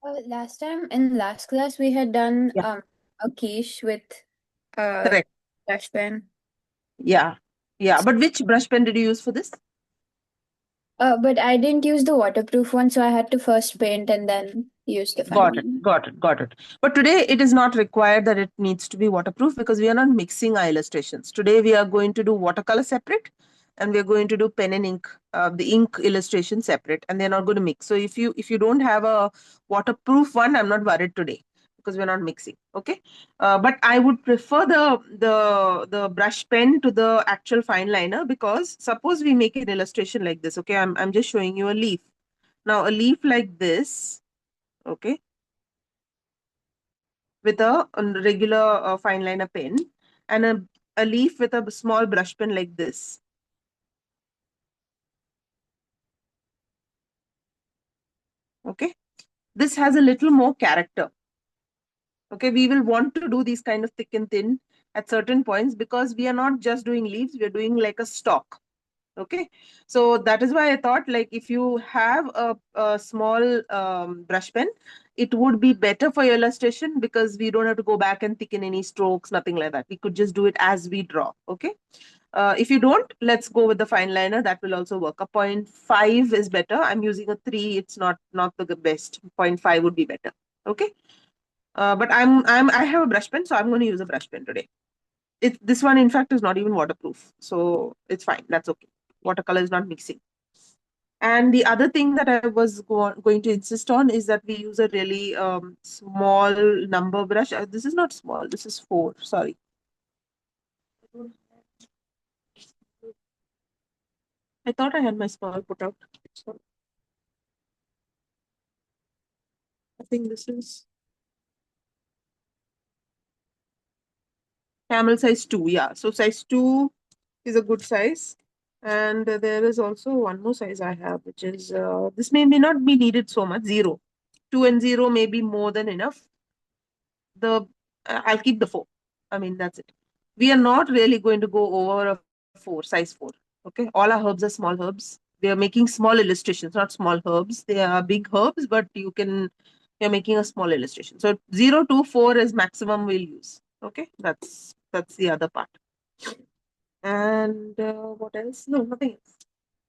Last time in last class we had done Yeah, a quiche with uh correct. brush pen. Yeah, yeah. But which brush pen did you use for this? But I didn't use the waterproof one, so I had to first paint and then use the fine Got it, line. got it, got it. But today it is not required that it needs to be waterproof because we are not mixing our illustrations. Today we are going to do watercolor separate and we are going to do pen and ink, the ink illustration separate, and they're not going to mix. So if you don't have a waterproof one, I'm not worried today because we're not mixing. Okay. But I would prefer the brush pen to the actual fine liner because suppose we make an illustration like this. Okay, I'm just showing you a leaf. Now a leaf like this. Okay, with a regular fine liner pen and a leaf with a small brush pen like this. Okay, this has a little more character. Okay, we will want to do these kind of thick and thin at certain points because we are not just doing leaves, we are doing like a stalk. Okay, so that is why I thought like if you have a small brush pen, it would be better for your illustration because we don't have to go back and thicken any strokes, nothing like that. We could just do it as we draw. Okay. If you don't, let's go with the fine liner. That will also work. A point 0.5 is better. I'm using a 3. It's not the best. Point 0.5 would be better. Okay. But I have a brush pen, so I'm going to use a brush pen today. This one, in fact, is not even waterproof, so it's fine. That's okay. Watercolor is not mixing. And the other thing that I was going to insist on is that we use a really small number brush. This is not small. This is 4. Sorry. I thought I had my small put out. So I think this is camel size 2. Yeah. So size 2 is a good size. And there is also one more size I have, which is this may not be needed so much. 0. 2 and 0 may be more than enough. The I'll keep the 4. I mean, that's it. We are not really going to go over a 4, size 4. Okay. All our herbs are small herbs. We are making small illustrations, not small herbs. They are big herbs, but you're making a small illustration. So 0 to 4 is maximum we'll use. Okay. That's the other part. And what else? No, nothing else.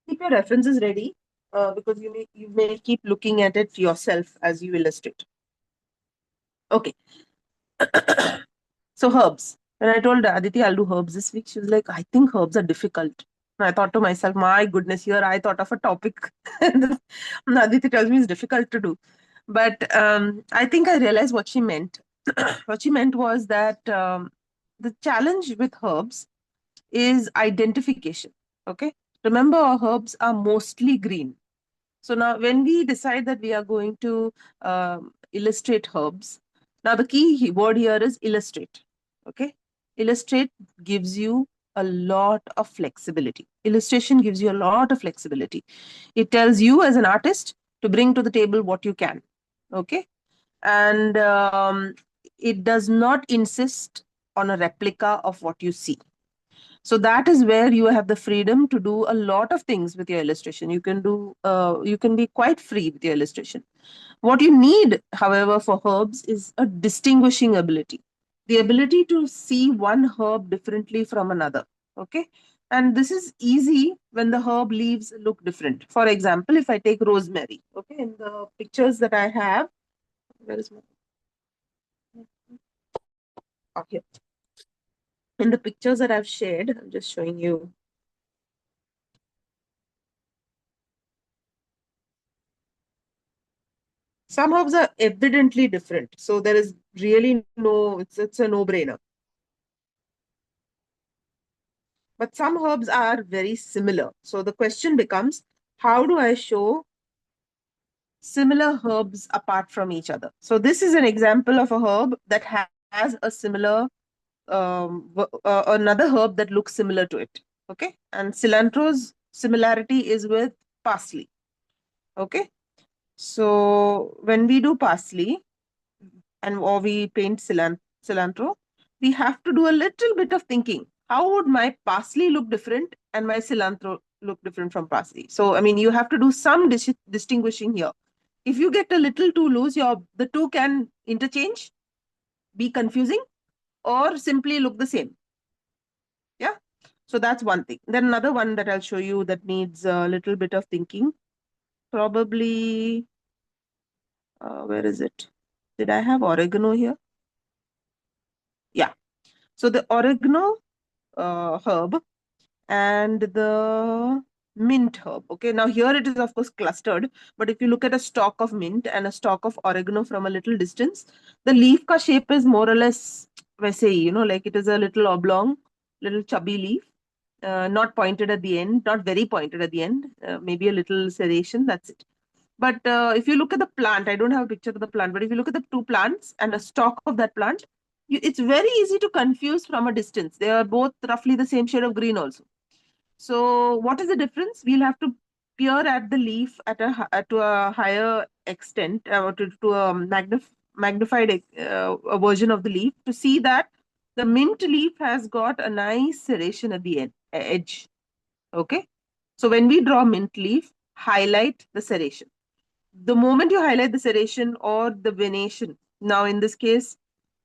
Keep your references ready because you may keep looking at it yourself as you illustrate. Okay. So herbs. When I told Aditi I'll do herbs this week, she was like, I think herbs are difficult. And I thought to myself, my goodness, here I thought of a topic. And Aditi tells me it's difficult to do. But I think I realized what she meant. What she meant was that the challenge with herbs is identification. Okay. Remember, our herbs are mostly green. So now, when we decide that we are going to illustrate herbs, now the key word here is illustrate. Okay, illustrate gives you a lot of flexibility. Illustration gives you a lot of flexibility. It tells you as an artist to bring to the table what you can. Okay, and it does not insist on a replica of what you see. So that is where you have the freedom to do a lot of things with your illustration. You can be quite free with your illustration. What you need, however, for herbs is a distinguishing ability, the ability to see one herb differently from another. Okay. And this is easy when the herb leaves look different. For example, if I take rosemary, okay, in the pictures that I have, where is my, okay, in the pictures that I've shared, I'm just showing you. Some herbs are evidently different. So there is really it's a no-brainer. But some herbs are very similar. So the question becomes, how do I show similar herbs apart from each other? So this is an example of a herb that has a similar, another herb that looks similar to it. Okay. And cilantro's similarity is with parsley. Okay. So when we do parsley, and or we paint cilantro, we have to do a little bit of thinking. How would my parsley look different and my cilantro look different from parsley? So, I mean, you have to do some distinguishing here. If you get a little too loose, the two can interchange, be confusing, or simply look the same. Yeah. So that's one thing. Then another one that I'll show you that needs a little bit of thinking. Probably, where is it? Did I have oregano here? Yeah. So the oregano herb and the mint herb. Okay, now here it is of course clustered, but if you look at a stalk of mint and a stalk of oregano from a little distance, the leaf ka shape is more or less वैसे ही, like it is a little oblong, little chubby leaf, not pointed at the end, not very pointed at the end, maybe a little serration, that's it. But if you look at the plant, I don't have a picture of the plant, but if you look at the two plants and a stalk of that plant, it's very easy to confuse from a distance. They are both roughly the same shade of green also. So what is the difference? We'll have to peer at the leaf to a higher extent, to a magnified a version of the leaf to see that the mint leaf has got a nice serration at the edge. Okay. So when we draw mint leaf, highlight the serration. The moment you highlight the serration or the venation, now in this case,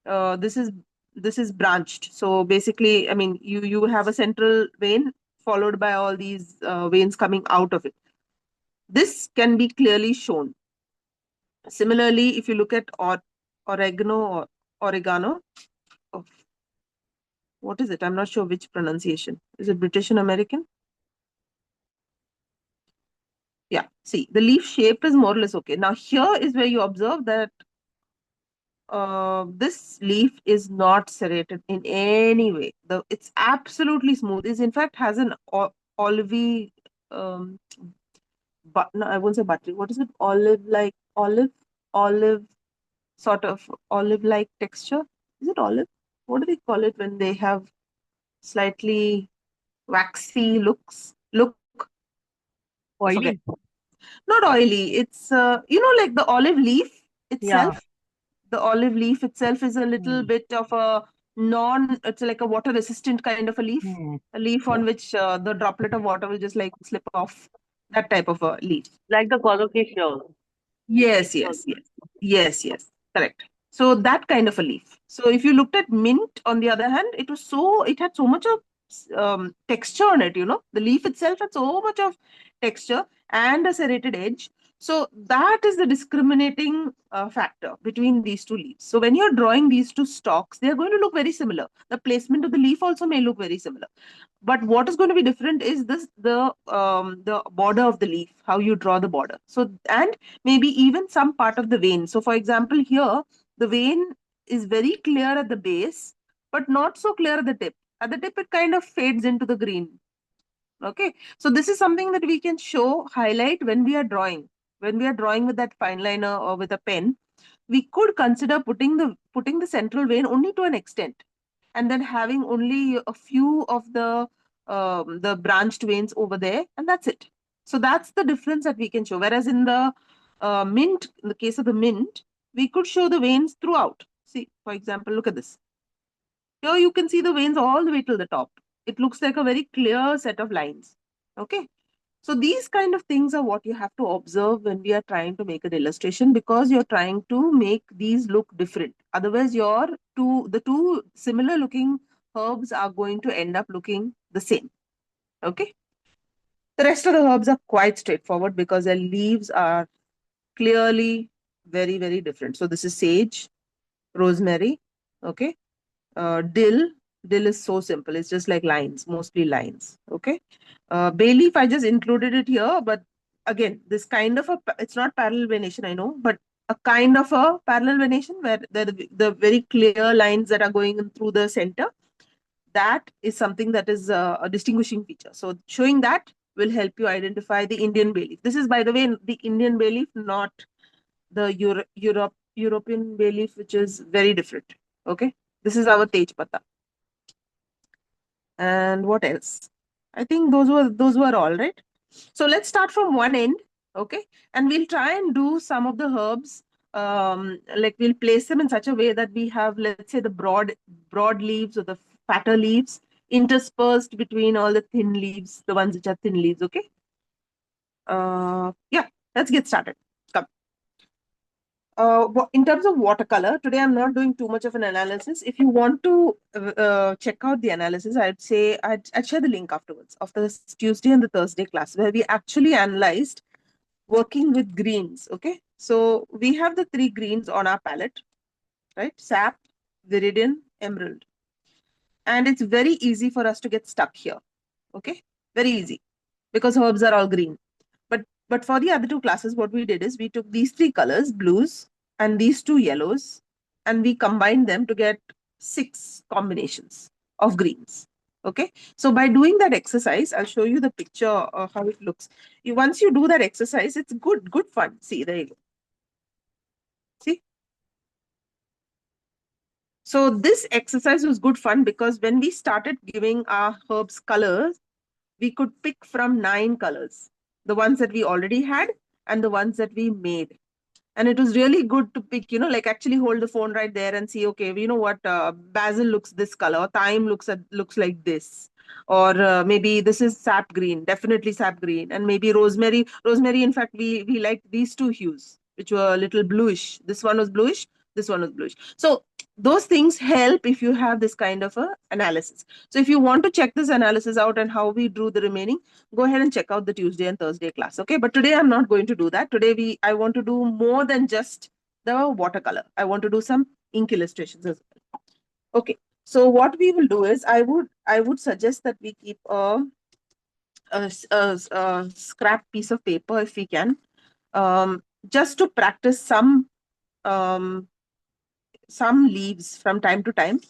uh, this is this is branched. So basically, I mean, you have a central vein followed by all these veins coming out of it. This can be clearly shown. Similarly, if you look at oregano or oregano, oh, what is it? I'm not sure which pronunciation. Is it British and American? Yeah. See, the leaf shape is more or less okay. Now here is where you observe that this leaf is not serrated in any way. It's absolutely smooth. It in fact has an olivey, um, but no, I won't say buttery. What is it? Olive sort of olive-like texture. Is it olive? What do they call it when they have slightly waxy look? I forget. Oily. Not oily. It's like the olive leaf Yeah. itself. The olive leaf itself is a little Hmm. bit of it's like a water resistant kind of Hmm. a leaf on which the droplet of water will just like slip off, that type of a leaf. Like the colocation. Yes, yes, yes, yes, yes, correct. So that kind of a leaf. So if you looked at mint, on the other hand, it had so much of texture on it. The leaf itself had so much of texture and a serrated edge. So that is the discriminating factor between these two leaves. So when you're drawing these two stalks, they are going to look very similar. The placement of the leaf also may look very similar, but what is going to be different is the border of the leaf, how you draw the border. So, and maybe even some part of the vein. So for example, here the vein is very clear at the base but not so clear at the tip it kind of fades into the green. Okay, so this is something that we can show highlight when we are drawing with that fine liner or with a pen. We could consider putting the central vein only to an extent, and then having only a few of the branched veins over there, and that's it. So that's the difference that we can show. Whereas in the mint, in the case of the mint, we could show the veins throughout. See, for example, look at this. Here you can see the veins all the way till the top. It looks like a very clear set of lines. Okay. So these kind of things are what you have to observe when we are trying to make an illustration, because you're trying to make these look different. Otherwise, the two similar looking herbs are going to end up looking the same. Okay. The rest of the herbs are quite straightforward because their leaves are clearly very, very different. So this is sage, rosemary. Okay. Dill. Dill is so simple. It's just like lines, mostly lines. Okay. Bay leaf, I just included it here, but again, this kind of it's not parallel venation, I know, but a kind of a parallel venation where the very clear lines that are going in through the center, that is something that is a distinguishing feature. So showing that will help you identify the Indian bay leaf. This is, by the way, the Indian bay leaf, not the European bay leaf, which is very different. Okay. This is our Tej Pata. And what else? I think those were all, right. So let's start from one end. Okay, and we'll try and do some of the herbs, like we'll place them in such a way that we have, let's say, the broad leaves or the fatter leaves interspersed between all the thin leaves, the ones which are thin leaves. Okay. Yeah, let's get started. Come. In terms of watercolor, today I'm not doing too much of an analysis. If you want to check out the analysis, I'd say I'd share the link afterwards of the Tuesday and the Thursday class where we actually analyzed working with greens. Okay, so we have the three greens on our palette, right? Sap, Viridian, Emerald, and it's very easy for us to get stuck here. Okay, very easy because herbs are all green. But for the other two classes, what we did is we took these three colors, blues, and these two yellows, and we combined them to get six combinations of greens. Okay. So by doing that exercise, I'll show you the picture how it looks. Once you do that exercise, it's good fun. See, there you go. See? So this exercise was good fun because when we started giving our herbs colors, we could pick from 9 colors, the ones that we already had and the ones that we made. And it was really good to pick, like actually hold the phone right there and see, okay, you know what, basil looks this color, or thyme looks like this, or maybe this is sap green, definitely sap green, and maybe rosemary. In fact, we liked these two hues, which were a little bluish. This one was bluish. This one was bluish. So those things help if you have this kind of a analysis. So if you want to check this analysis out and how we drew the remaining, go ahead and check out the Tuesday and Thursday class. Okay. But today I'm not going to do that. Today I want to do more than just the watercolor. I want to do some ink illustrations as well. Okay. So what we will do is I would suggest that we keep a scrap piece of paper if we can, just to practice um, some leaves from time to time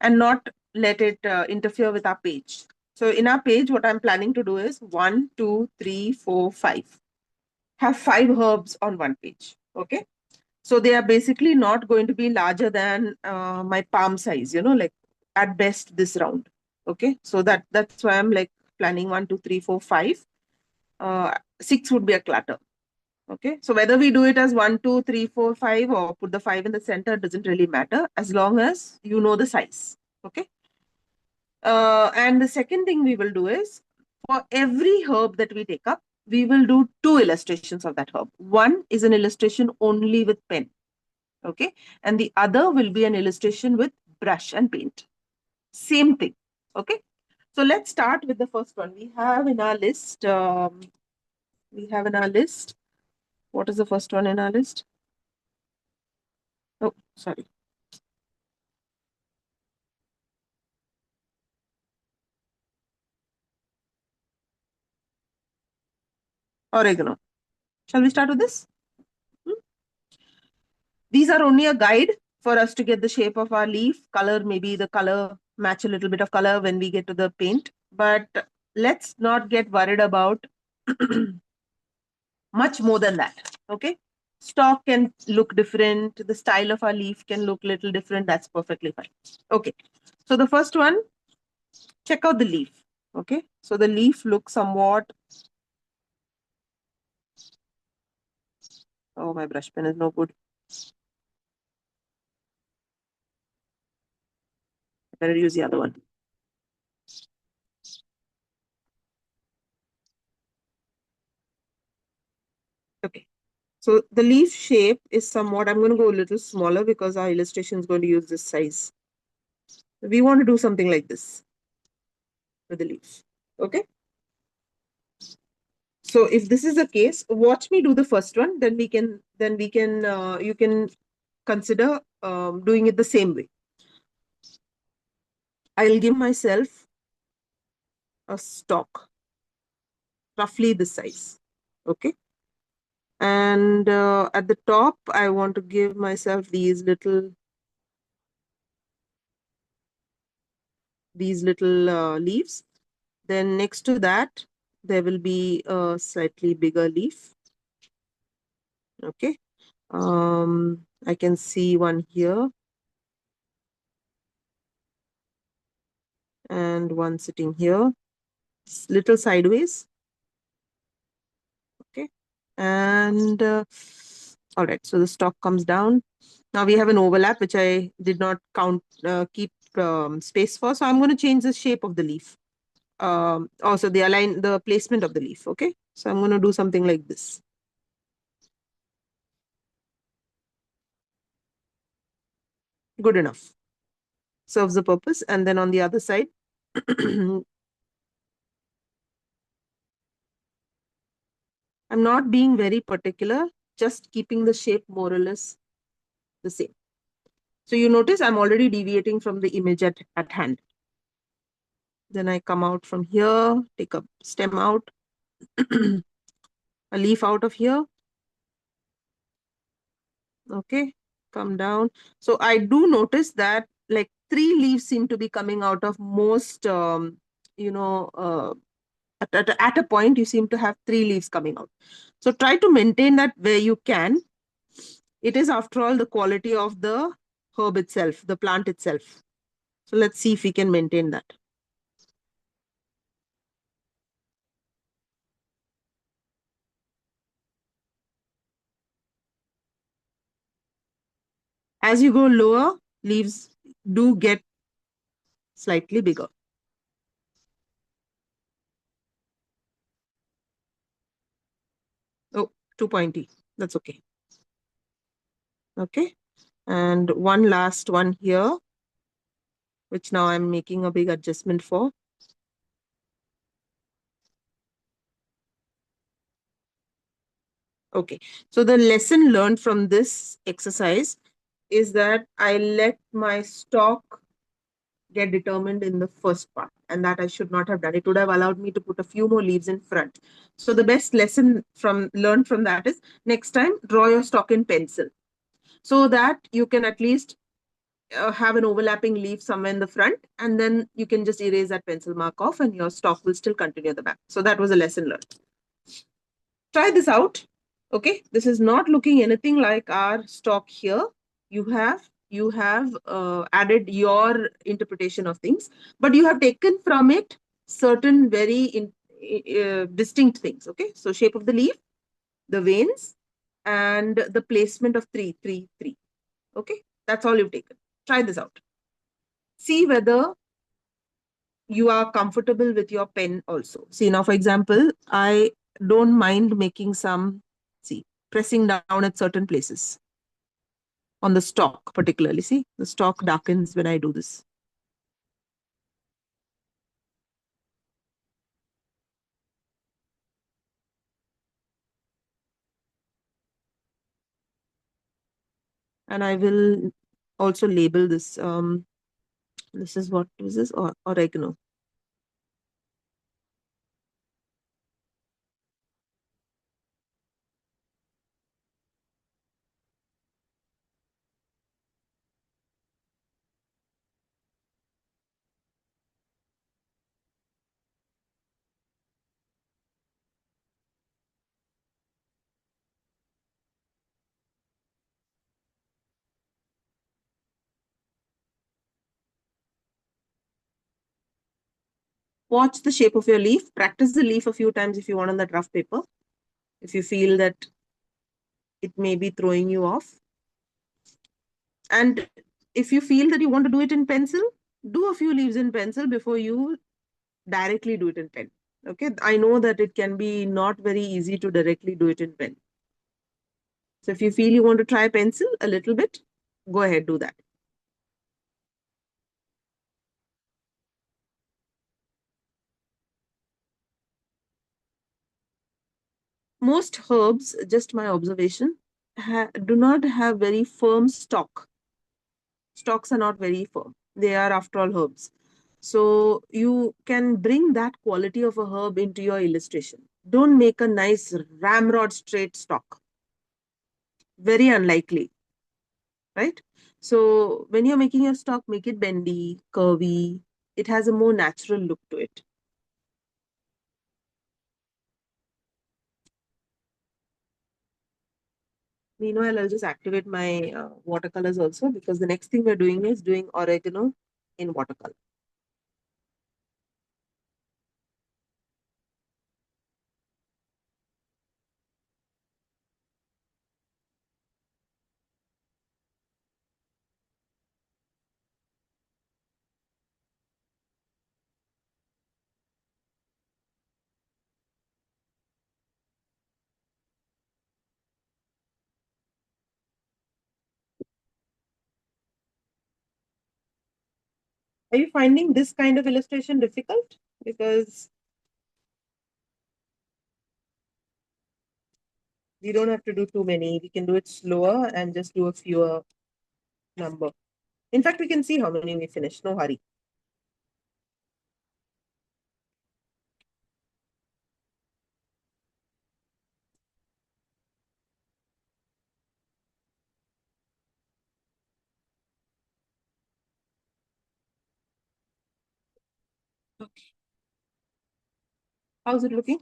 and not let it interfere with our page. So in our page, what I'm planning to do is 1, 2, 3, 4, 5. Have 5 herbs on one page. Okay. So they are basically not going to be larger than my palm size, like at best this round. Okay. So that's why I'm like planning 1, 2, 3, 4, 5. 6 would be a clutter. Okay. So whether we do it as 1, 2, 3, 4, 5 or put the 5 in the center doesn't really matter as long as you know the size. Okay. And the second thing we will do is for every herb that we take up, we will do 2 illustrations of that herb. One is an illustration only with pen. Okay. And the other will be an illustration with brush and paint. Same thing. Okay. So let's start with the first one. We have in our list. What is the first one in our list? Oh, sorry. Oregano. Shall we start with this? Hmm? These are only a guide for us to get the shape of our leaf, color, maybe the color, match a little bit of color when we get to the paint. But let's not get worried about much more than that. Okay. Stalk can look different. The style of our leaf can look little different. That's perfectly fine. Okay. So the first one, check out the leaf. Okay. So the leaf looks somewhat. Oh, my brush pen is no good. Better use the other one. Okay. So the leaf shape is somewhat, I'm going to go a little smaller because our illustration is going to use this size. We want to do something like this with the leaf. Okay. So if this is the case, watch me do the first one, you can consider doing it the same way. I'll give myself a stalk, roughly this size. Okay. And at the top, I want to give myself these little leaves. Then next to that, there will be a slightly bigger leaf. Okay. I can see one here and one sitting here, little sideways. Okay. And all right, so the stalk comes down. Now we have an overlap, which I did not keep space for. So I'm going to change the shape of the leaf. Also the placement of the leaf. Okay. So I'm going to do something like this. Good enough. Serves the purpose. And then on the other side, I'm not being very particular, just keeping the shape more or less the same. So you notice I'm already deviating from the image at hand. Then I come out from here, take a stem out, a leaf out of here. Okay, come down. So I do notice that like three leaves seem to be coming out of most, you know, at a point you seem to have three leaves coming out. So try to maintain that where you can. It is, after all, the quality of the herb itself, the plant itself. So let's see if we can maintain that. As you go lower, leaves do get slightly bigger. Oh, too pointy. That's okay. Okay. And one last one here, which now I'm making a big adjustment for. Okay. So the lesson learned from this exercise is that I let my stalk get determined in the first part, and that I should not have done. It would have allowed me to put a few more leaves in front. So the best lesson from learned from that is next time draw your stalk in pencil so that you can at least have an overlapping leaf somewhere in the front, and then you can just erase that pencil mark off and your stalk will still continue at the back. So that was a lesson learned. Try this out. Okay, this is not looking anything like our stalk here. You have added your interpretation of things, but you have taken from it certain very distinct things. Okay, so shape of the leaf, the veins, and the placement of three, three, three. Okay, that's all you've taken. Try this out. See whether you are comfortable with your pen also. See, now, for example, I don't mind making some, see, pressing down at certain places on the stalk, particularly. See, the stalk darkens when I do this. And I will also label this. This is what is this? Oregano. Watch the shape of your leaf. Practice the leaf a few times if you want on that rough paper. If you feel that it may be throwing you off. And if you feel that you want to do it in pencil, do a few leaves in pencil before you directly do it in pen. Okay, I know that it can be not very easy to directly do it in pen. So if you feel you want to try pencil a little bit, go ahead, do that. Most herbs, just my observation, do not have very firm stalk. Stalks are not very firm. They are, after all, herbs. So you can bring that quality of a herb into your illustration. Don't make a nice ramrod straight stalk. Very unlikely, right? So when you're making your stalk, make it bendy, curvy. It has a more natural look to it. Meanwhile, I'll just activate my watercolors also, because the next thing we're doing is doing oregano in watercolor. Are you finding this kind of illustration difficult? Because we don't have to do too many. We can do it slower and just do a fewer number. In fact, we can see how many we finish. No hurry. Okay. How's it looking?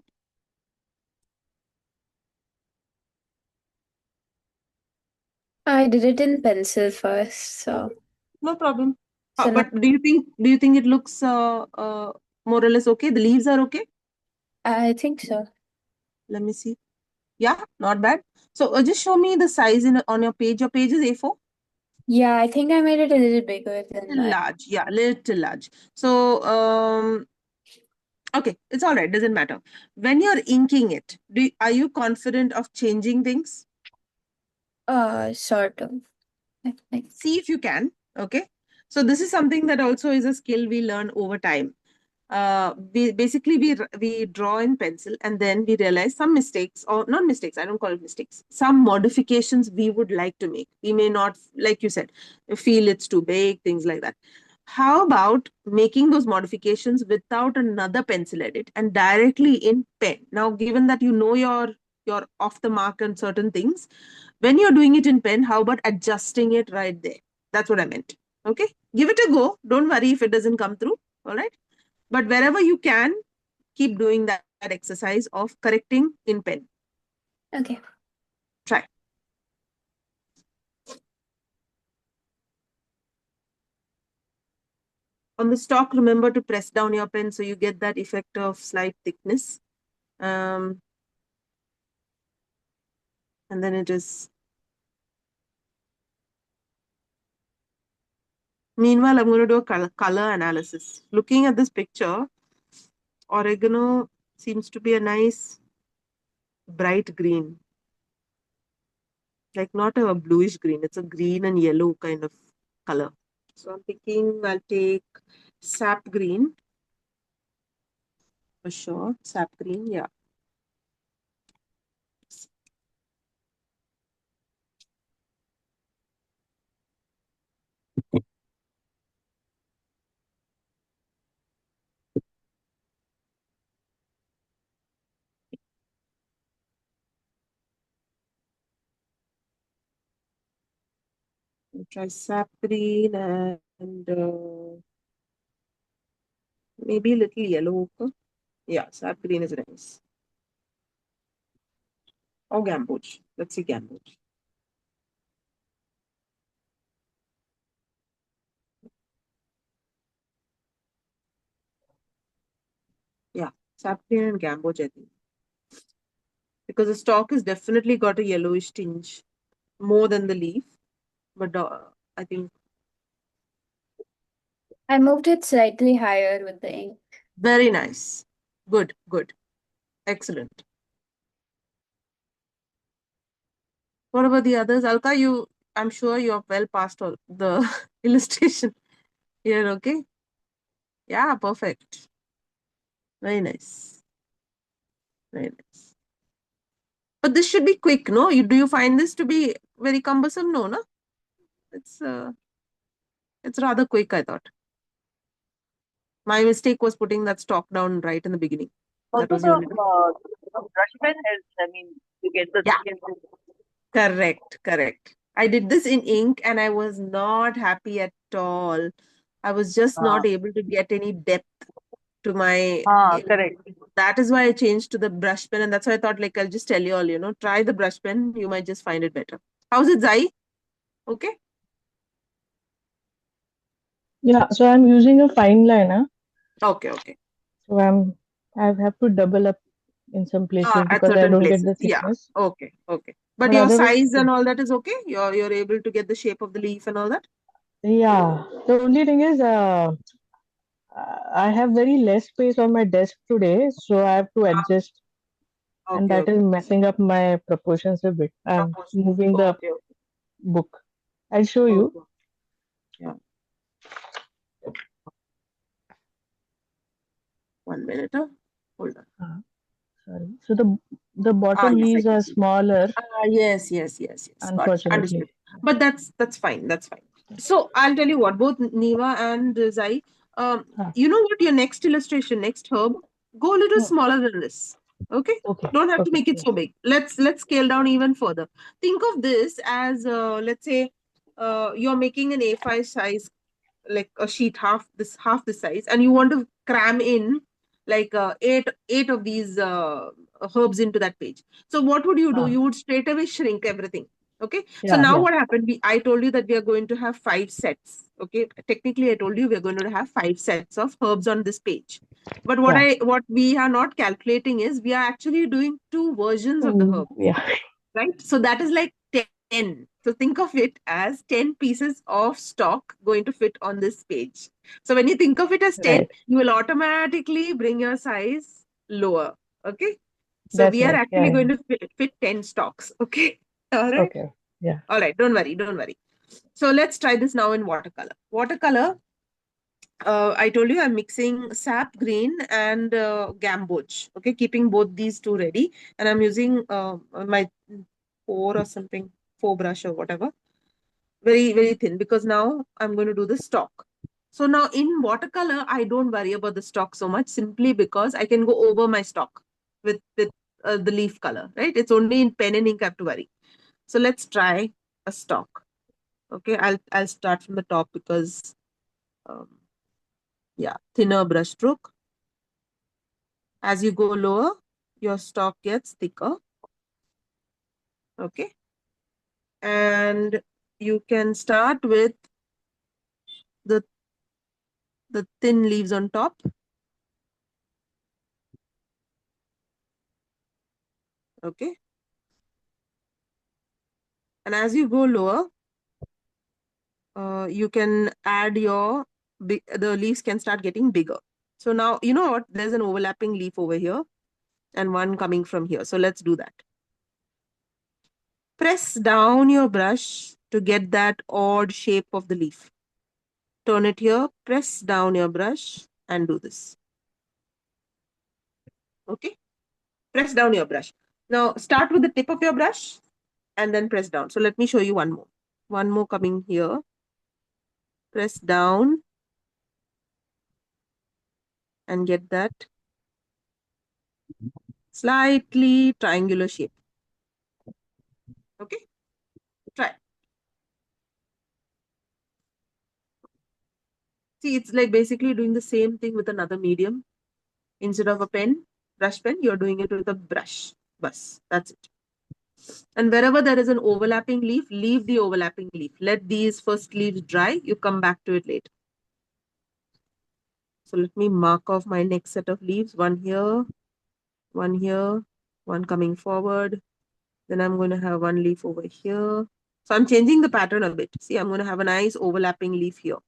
I did it in pencil first, so No problem. so now But do you think it looks more or less okay? The leaves are okay? I think so. Let me see. Yeah, not bad. So just show me the size on your page. Your page is A4? Yeah, I think I made it a little bigger than Little that. large. Yeah, little large. So okay, it's all right. Doesn't matter. When you're inking it, are you confident of changing things? Sort of. I think. See if you can. Okay. So this is something that also is a skill we learn over time. We draw in pencil and then we realize some mistakes, or not mistakes, I don't call it mistakes, some modifications we would like to make. We may not, like you said, feel it's too big, things like that. How about making those modifications without another pencil edit and directly in pen? Now, given that you know you're off the mark on certain things, when you're doing it in pen, how about adjusting it right there? That's what I meant. Okay, give it a go. Don't worry if it doesn't come through. All right, but wherever you can, keep doing that exercise of correcting in pen. Okay. Try. On the stock, remember to press down your pen so you get that effect of slight thickness. Um, and then it is. Meanwhile, I'm going to do a color analysis. Looking at this picture, oregano seems to be a nice bright green, like not a bluish green. It's a green and yellow kind of color. So I'll take sap green for sure. Sap green, yeah. I'll try sap green and maybe a little yellow ochre. Yeah, sap green is nice. Or gamboge. Let's see gamboge. Yeah, sap green and gamboge, I think. Because the stalk has definitely got a yellowish tinge more than the leaf. But I think I moved it slightly higher with the ink. very nice. Good, good. Excellent. What about the others? Alka, I'm sure you're well past all the illustration here, okay? Yeah, perfect. Very nice. Very nice. But this should be quick, no? Do you find this to be very cumbersome? No, no? It's uh, it's rather quick, I thought. My mistake was putting that stock down right in the beginning. That Also, was the only thing. the brush pen helps. I mean, to get the Yeah, thickness. correct, correct. I did this in ink and I was not happy at all. I was just Uh, not able to get any depth to my. correct. That is why I changed to the brush pen, and that's why I thought, like, I'll just tell you all, try the brush pen. You might just find it better. How's it, Zai? Okay. Yeah, so I'm using a fine liner. Okay, okay. So I have to double up in some places At because I certain don't get places. the Yeah. thickness. Okay, okay. But But your otherwise, size and good. all that is okay? You're able to get the shape of the leaf and all that? Yeah, the only thing is, I have very less space on my desk today, so I have to adjust, and Okay, that is okay. messing up my proportions a bit. I'm Proportion. moving the Okay, book. I'll show you. okay. Yeah. 1 minute. Hold on. Sorry. So the bottom Yes, I leaves can are see. smaller, Yes. Got it. Understood. unfortunately. But that's fine. That's fine. So I'll tell you what, both Niva and Zai, um, Ah, you know what, your next illustration, next herb, go a little hmm. smaller than this. Okay? Okay. Don't have to Okay. make it Yeah. so big. Let's scale down even further. Think of this as let's say you're making an A5 size, like a sheet half this size, and you want to cram in like eight of these herbs into that page. So what would you do? Ah, You would straight away shrink everything. Okay, so yeah. now Yeah. what happened, I told you that we are going to have 5 sets. Okay, technically I told you we are going to have 5 sets of herbs on this page, but Yeah. what we are not calculating is we are actually doing 2 versions of the herb, Yeah. right? So that is like 10. So think of it as 10 pieces of stock going to fit on this page. So when you think of it as 10, Right. you will automatically bring your size lower. Okay. So That's we are right. Yeah. actually Yeah. going to fit 10 stocks. Okay. All right. Okay. Yeah. All right. Don't worry. Don't worry. So let's try this now in watercolor. Watercolor, I told you I'm mixing sap green and gamboge. Okay. Keeping both these two ready. And I'm using my four or something, four brush or whatever, very thin, because now I'm going to do the stock. So now in watercolor, I don't worry about the stock so much, simply because I can go over my stock with the leaf color, right? It's only in pen and ink I have to worry. So let's try a stock. Okay, I'll start from the top because um, yeah, thinner brush stroke. As you go lower, your stock gets thicker. Okay, and you can start with the the thin leaves on top. Okay, and as you go lower, you can add your the leaves can start getting bigger. So now you know what, there's an overlapping leaf over here and one coming from here. So let's do that. Press down your brush to get that odd shape of the leaf. Turn it here, press down your brush and do this. Okay, press down your brush. Now start with the tip of your brush and then press down. So let me show you one more coming here. Press down and get that slightly triangular shape. Okay, try. See, it's like basically doing the same thing with another medium. Instead of a pen, brush pen, you're doing it with a brush. Bus. That's it. And wherever there is an overlapping leaf, leave the overlapping leaf. Let these first leaves dry. You come back to it later. So let me mark off my next set of leaves. One here, one coming forward. Then I'm going to have one leaf over here. So I'm changing the pattern a bit. See, I'm going to have a nice overlapping leaf here.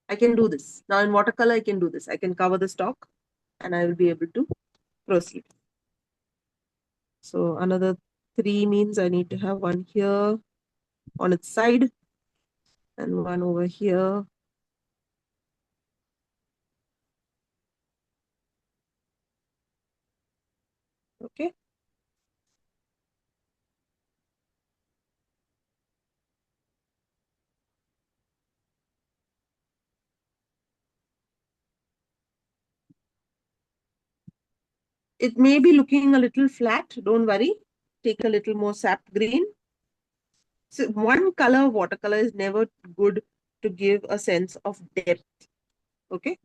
I can do this. Now in watercolor, I can do this. I can cover the stock and I will be able to proceed. So another 3 means I need to have one here on its side and one over here. Okay. It may be looking a little flat. Don't worry. Take a little more sap green. So one color of watercolor is never good to give a sense of depth. Okay.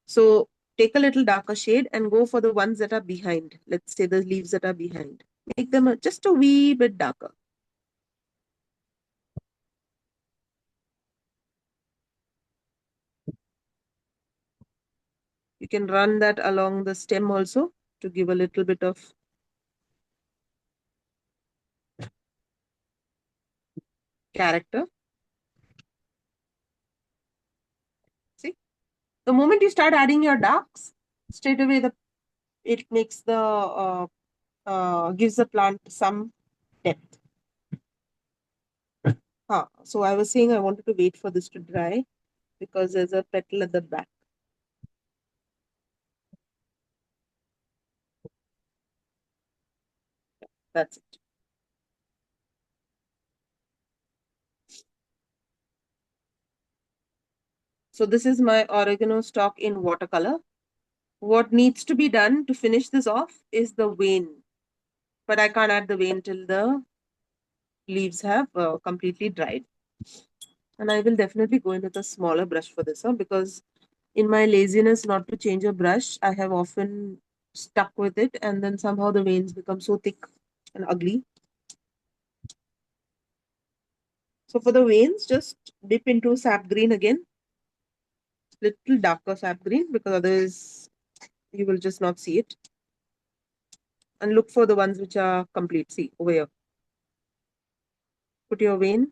So take a little darker shade and go for the ones that are behind. Let's say the leaves that are behind. Make them just a wee bit darker. You can run that along the stem also to give a little bit of character. See, the moment you start adding your darks, straight away it makes the gives the plant some depth. So I was saying I wanted to wait for this to dry because there's a petal at the back. That's it. So this is my oregano stock in watercolor. What needs to be done to finish this off is the vein. But I can't add the vein till the leaves have completely dried. And I will definitely go in with a smaller brush for this, because in my laziness not to change a brush, I have often stuck with it and then somehow the veins become so thick and ugly. So for the veins, just dip into sap green again, little darker sap green, because otherwise you will just not see it. And look for the ones which are complete. See over here. Put your vein.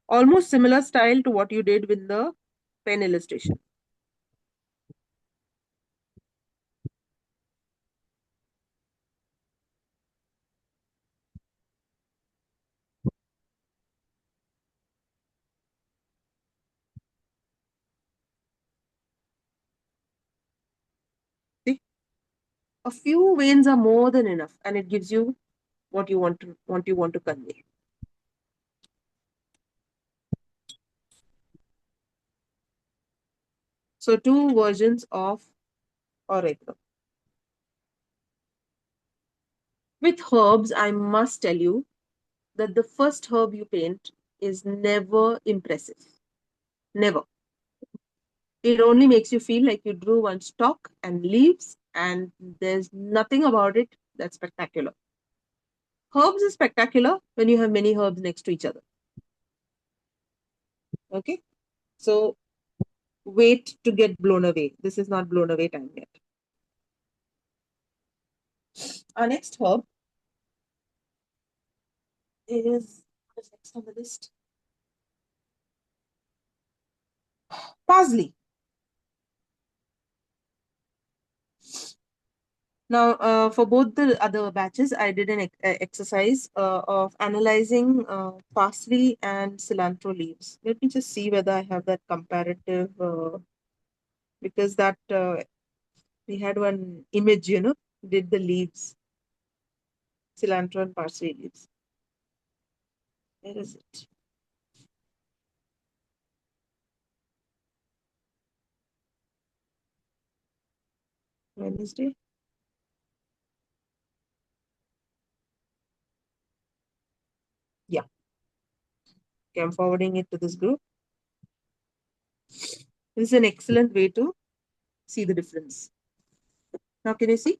Almost similar style to what you did with the pen illustration. See, a few veins are more than enough, and it gives you what you want to convey. So two versions of oregano. With herbs, I must tell you that the first herb you paint is never impressive. Never. It only makes you feel like you drew one stalk and leaves, and there's nothing about it that's spectacular. Herbs is spectacular when you have many herbs next to each other. Okay? So wait to get blown away. This is not blown away time yet. Our next herb is, what's next on the list? Parsley. Now, for both the other batches, I did an exercise of analyzing parsley and cilantro leaves. Let me just see whether I have that comparative, because that we had one image, did the leaves, cilantro and parsley leaves. Where is it? Wednesday. Yeah. Okay, I'm forwarding it to this group. This is an excellent way to see the difference. Now, can you see?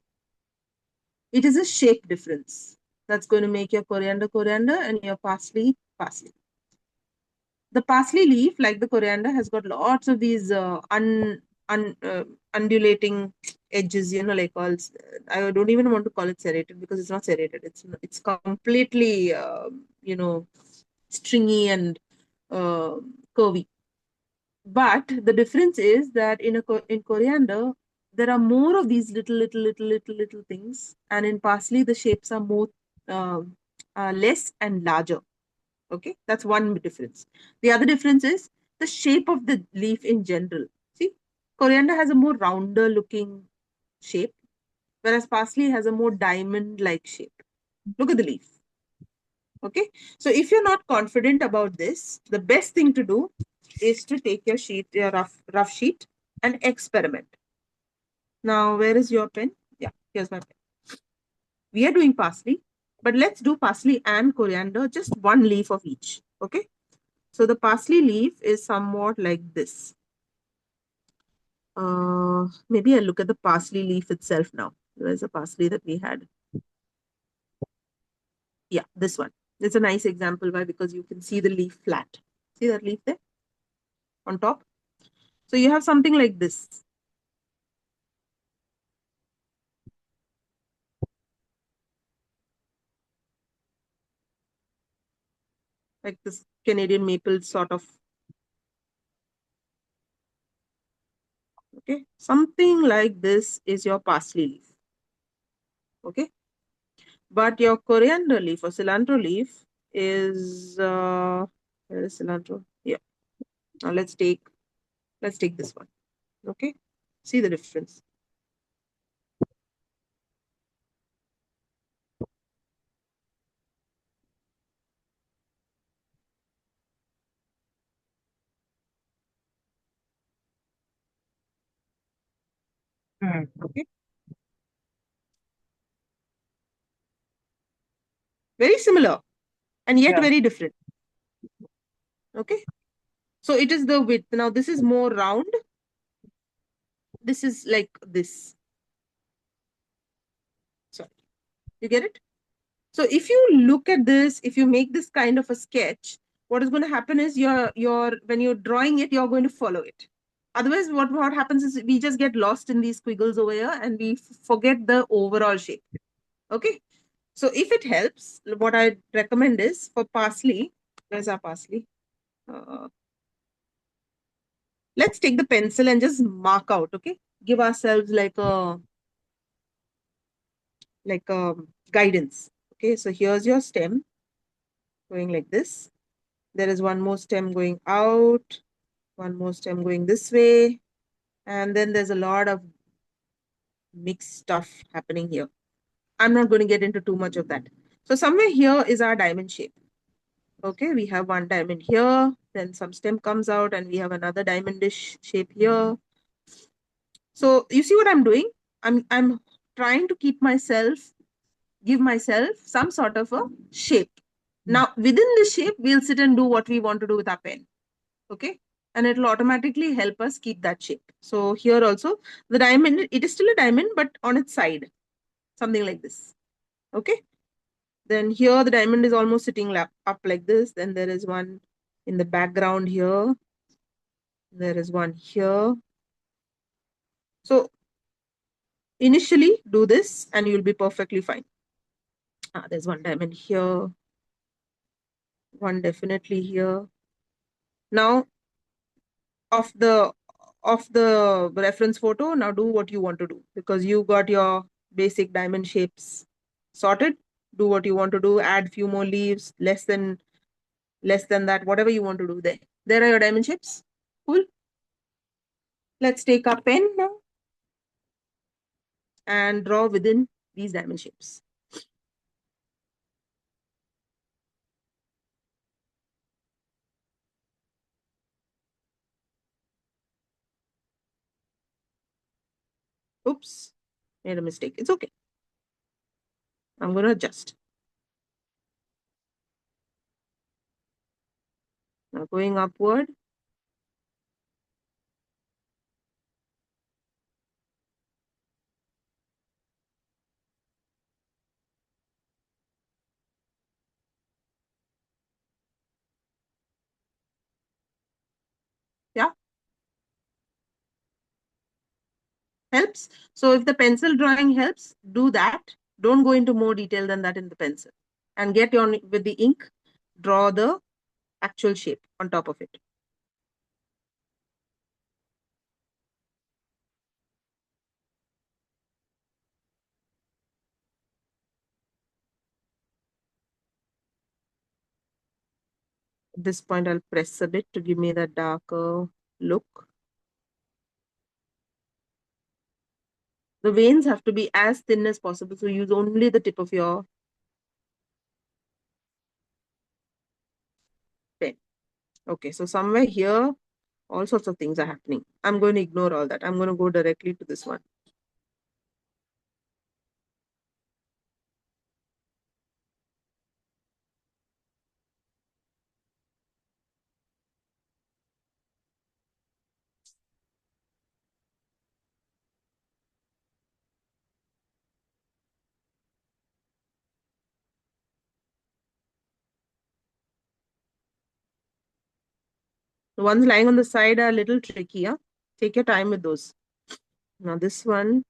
It is a shape difference. That's going to make your coriander and your parsley. The parsley leaf, like the coriander, has got lots of these undulating edges, like all. I don't even want to call it serrated because it's not serrated. It's completely, stringy and uh, curvy. But the difference is that in coriander, there are more of these little things, and in parsley, the shapes are more uh, less and larger. Okay, that's one difference. The other difference is the shape of the leaf in general. See, coriander has a more rounder looking shape, whereas parsley has a more diamond like shape. Look at the leaf. Okay, so if you're not confident about this, the best thing to do is to take your rough sheet, and experiment. Now, where is your pen? Yeah, here's my pen. We are doing parsley, but let's do parsley and coriander, just one leaf of each. Okay, so the parsley leaf is somewhat like this. Maybe I'll look at the parsley leaf itself now. Where's the parsley that we had? Yeah, this one. It's a nice example. Why? Because you can see the leaf flat. See that leaf there on top? So you have something like this. Like this Canadian maple sort of. Okay, something like this is your parsley leaf. Okay, but your coriander leaf or cilantro leaf is where is cilantro? Yeah. Now let's take this one. Okay, see the difference. Okay, very similar and yet Yeah. very different. Okay, so it is the width. Now this is more round. This is like this. Sorry, you get it? So if you look at this, if you make this kind of a sketch, what is going to happen is you're when you're drawing it, you're going to follow it. Otherwise, what happens is we just get lost in these squiggles over here and we forget the overall shape. Okay. So if it helps, what I recommend is for parsley, where's our parsley? Uh, let's take the pencil and just mark out. Okay. Give ourselves like a guidance. Okay. So here's your stem going like this. There is one more stem going out, one more stem going this way. And then there's a lot of mixed stuff happening here. I'm not going to get into too much of that. So somewhere here is our diamond shape. Okay, we have one diamond here, then some stem comes out and we have another diamondish shape here. So you see what I'm doing? I'm trying to give myself some sort of a shape. Now within this shape, we'll sit and do what we want to do with our pen. Okay, and it will automatically help us keep that shape. So here also the diamond, it is still a diamond but on its side, something like this. Okay, then here the diamond is almost sitting up like this. Then there is one in the background here, there is one here. So initially do this and you'll be perfectly fine. There's one diamond here, one definitely here. Now of the reference photo, now do what you want to do because you got your basic diamond shapes sorted. Do what you want to do, add few more leaves, less than that, whatever you want to do. There are your diamond shapes. Cool. Let's take our pen now and draw within these diamond shapes. Oops, made a mistake. It's okay. I'm going to adjust. Now going upward. Yeah, helps. So if the pencil drawing helps, do that. Don't go into more detail than that in the pencil. And get on with the ink, draw the actual shape on top of it. At this point, I'll press a bit to give me that darker look. The veins have to be as thin as possible, so use only the tip of your pen. Okay, so somewhere here, all sorts of things are happening. I'm going to ignore all that. I'm going to go directly to this one. The ones lying on the side are a little tricky. Huh? Take your time with those. Now this one,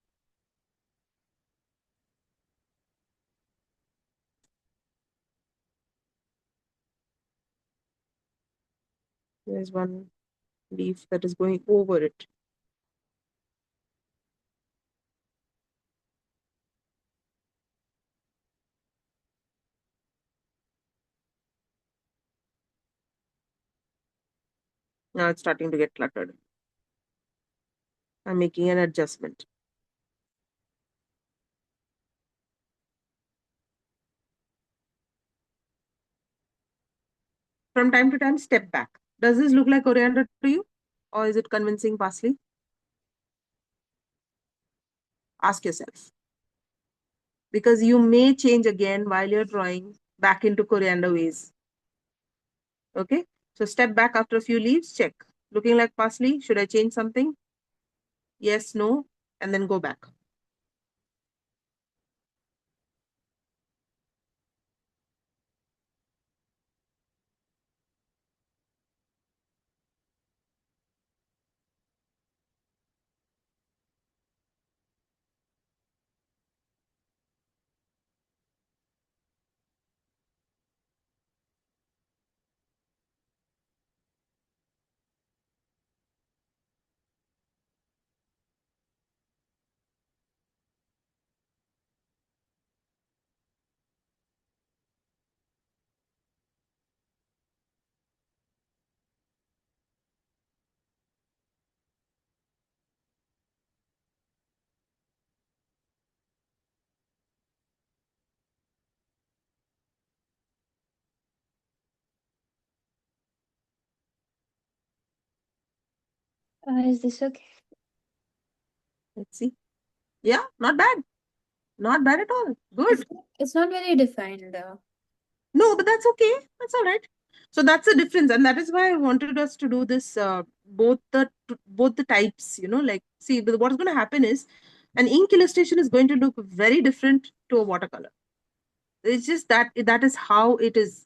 there's one leaf that is going over it. Now it's starting to get cluttered. I'm making an adjustment. From time to time, step back. Does this look like coriander to you? Or is it convincing parsley? Ask yourself. Because you may change again while you're drawing back into coriander ways. Okay? So step back after a few leaves, check. Looking like parsley, should I change something? Yes, no, and then go back. Is this okay? Let's see. Yeah, not bad. Not bad at all. It's, Good. it's not very defined though. No, but that's okay. That's all right. So that's the difference, and that is why I wanted us to do this. Both the types. Like see, what's going to happen is an ink illustration is going to look very different to a watercolor. It's just that is how it is.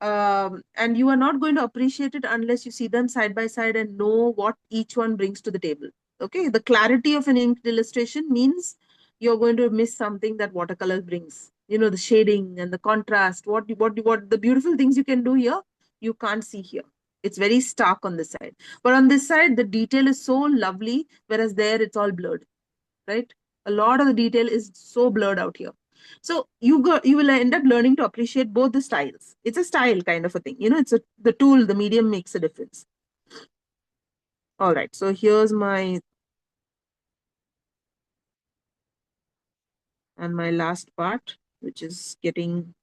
And you are not going to appreciate it unless you see them side by side and know what each one brings to the table. Okay, the clarity of an inked illustration means you're going to miss something that watercolor brings. The shading and the contrast. What the beautiful things you can do here, you can't see here. It's very stark on this side, but on this side, the detail is so lovely, whereas there it's all blurred, right? A lot of the detail is so blurred out here. So you will end up learning to appreciate both the styles. It's a style kind of a thing. It's the tool, the medium makes a difference. All right. So here's my last part, which is I'm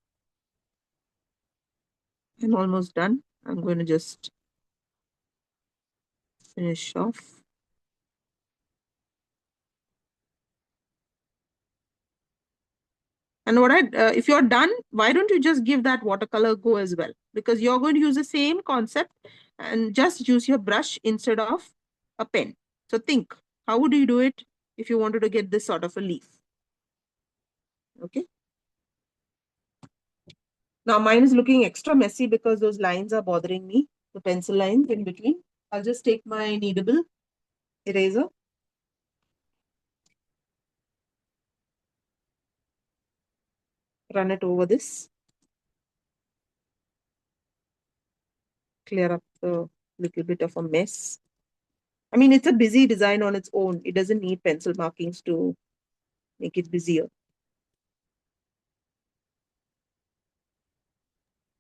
almost done. I'm going to just finish off. And if you're done, why don't you just give that watercolor go as well? Because you're going to use the same concept and just use your brush instead of a pen. So think, how would you do it if you wanted to get this sort of a leaf? Okay. Now mine is looking extra messy because those lines are bothering me, the pencil lines in between. I'll just take my kneadable eraser. Run it over this. Clear up the little bit of a mess. I mean, it's a busy design on its own. It doesn't need pencil markings to make it busier.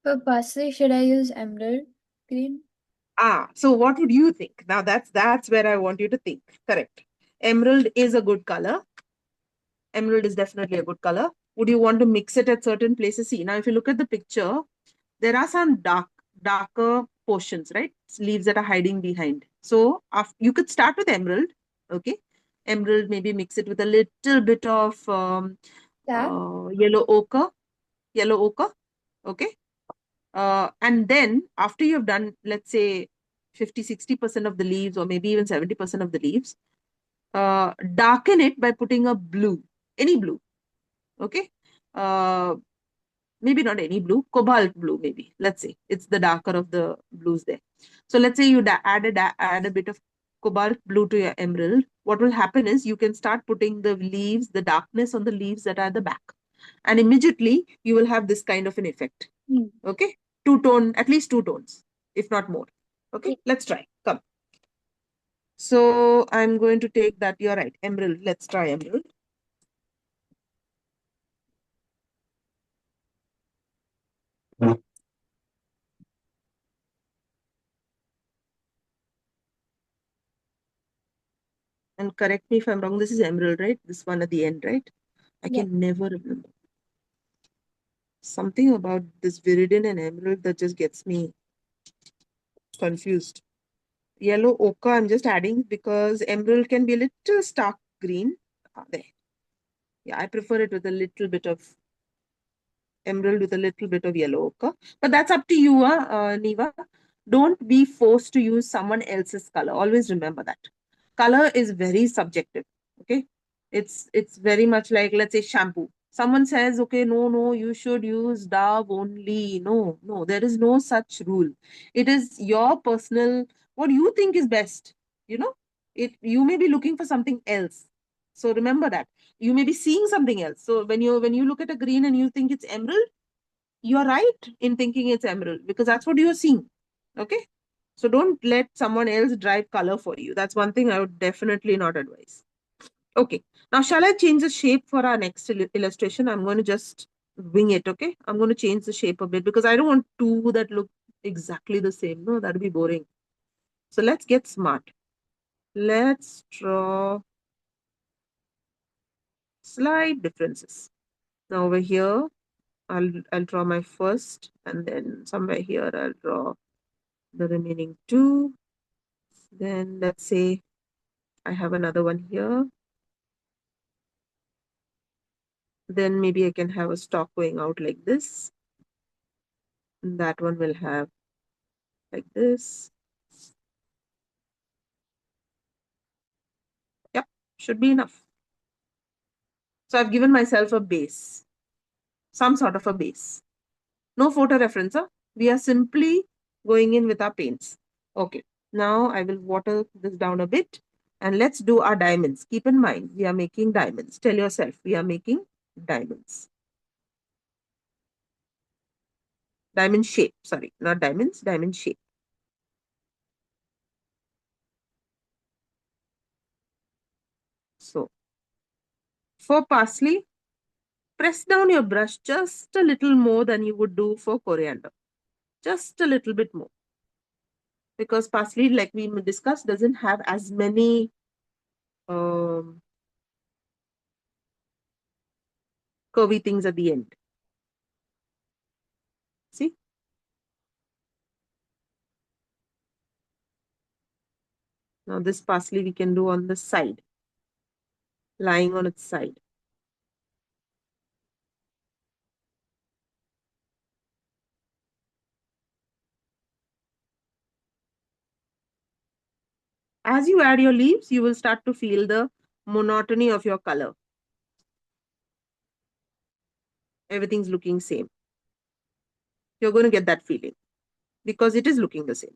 For parsley, should I use emerald green? So what would you think? Now that's where I want you to think. Correct. Emerald is a good color. Emerald is definitely a good color. Would you want to mix it at certain places? See, now if you look at the picture, there are some darker portions, right? Leaves that are hiding behind. So you could start with emerald. Okay. Emerald, maybe mix it with a little bit of Yeah. yellow ochre. Yellow ochre. Okay. And then after you've done, let's say 50-60% of the leaves, or maybe even 70% of the leaves, darken it by putting a blue, any blue. Okay. Uh, Maybe not any blue, cobalt blue, maybe. Let's say it's the darker of the blues there. So let's say you add a bit of cobalt blue to your emerald. What will happen is you can start putting the leaves, the darkness on the leaves that are at the back. And immediately you will have this kind of an effect. Okay. At least two tones, if not more. Okay. Let's try. Come. So I'm going to take that. You're right. Emerald. Let's try emerald. And correct me if I'm wrong, this is emerald, right? This one at the end, right? I Yeah. can never remember. Something about this viridian and emerald that just gets me confused. Yellow ochre, I'm just adding because emerald can be a little stark green. There. Yeah, I prefer it with a little bit of emerald with a little bit of yellow ochre. But that's up to you, Neva. Don't be forced to use someone else's color. Always remember that. Color is very subjective. Okay. It's very much like, let's say, shampoo. Someone says, okay, no, you should use Dove only. No, there is no such rule. It is your personal, what you think is best. You know, you may be looking for something else. So remember that. You may be seeing something else. So when you look at a green and you think it's emerald, you're right in thinking it's emerald because that's what you're seeing. Okay. So don't let someone else drive color for you. That's one thing I would definitely not advise. Okay. Now, shall I change the shape for our next illustration? I'm going to just wing it. Okay. I'm going to change the shape a bit because I don't want two that look exactly the same. No, that'd be boring. So let's get smart. Let's draw slight differences. Now over here, I'll draw my first, and then somewhere here I'll draw the remaining two. Then let's say I have another one here. Then maybe I can have a stalk going out like this. And that one will have like this. Yep, should be enough. So I've given myself a base, some sort of a base. No photo reference, huh? We are simply going in with our paints. Okay, now I will water this down a bit and let's do our diamonds. Keep in mind, we are making diamonds. Tell yourself, we are making diamonds. Diamond shape, sorry, not diamonds, diamond shape. So for parsley, press down your brush just a little more than you would do for coriander. Just a little bit more. Because parsley, like we discussed, doesn't have as many curvy things at the end. See? Now this parsley we can do on the side, lying on its side. As you add your leaves, you will start to feel the monotony of your color. Everything's looking same. You're going to get that feeling because it is looking the same.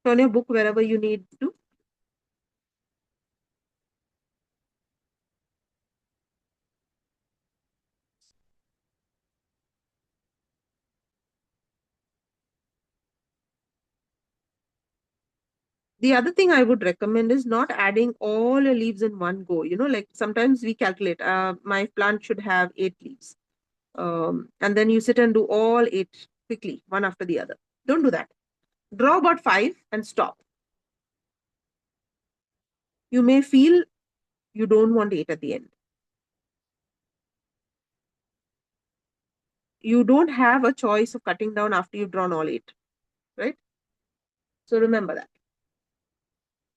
Turn your book wherever you need to. The other thing I would recommend is not adding all your leaves in one go. You know, like sometimes we calculate, my plant should have 8 leaves. And then you sit and do all 8 quickly, one after the other. Don't do that. Draw about 5 and stop. You may feel you don't want 8 at the end. You don't have a choice of cutting down after you've drawn all 8, right? So remember that.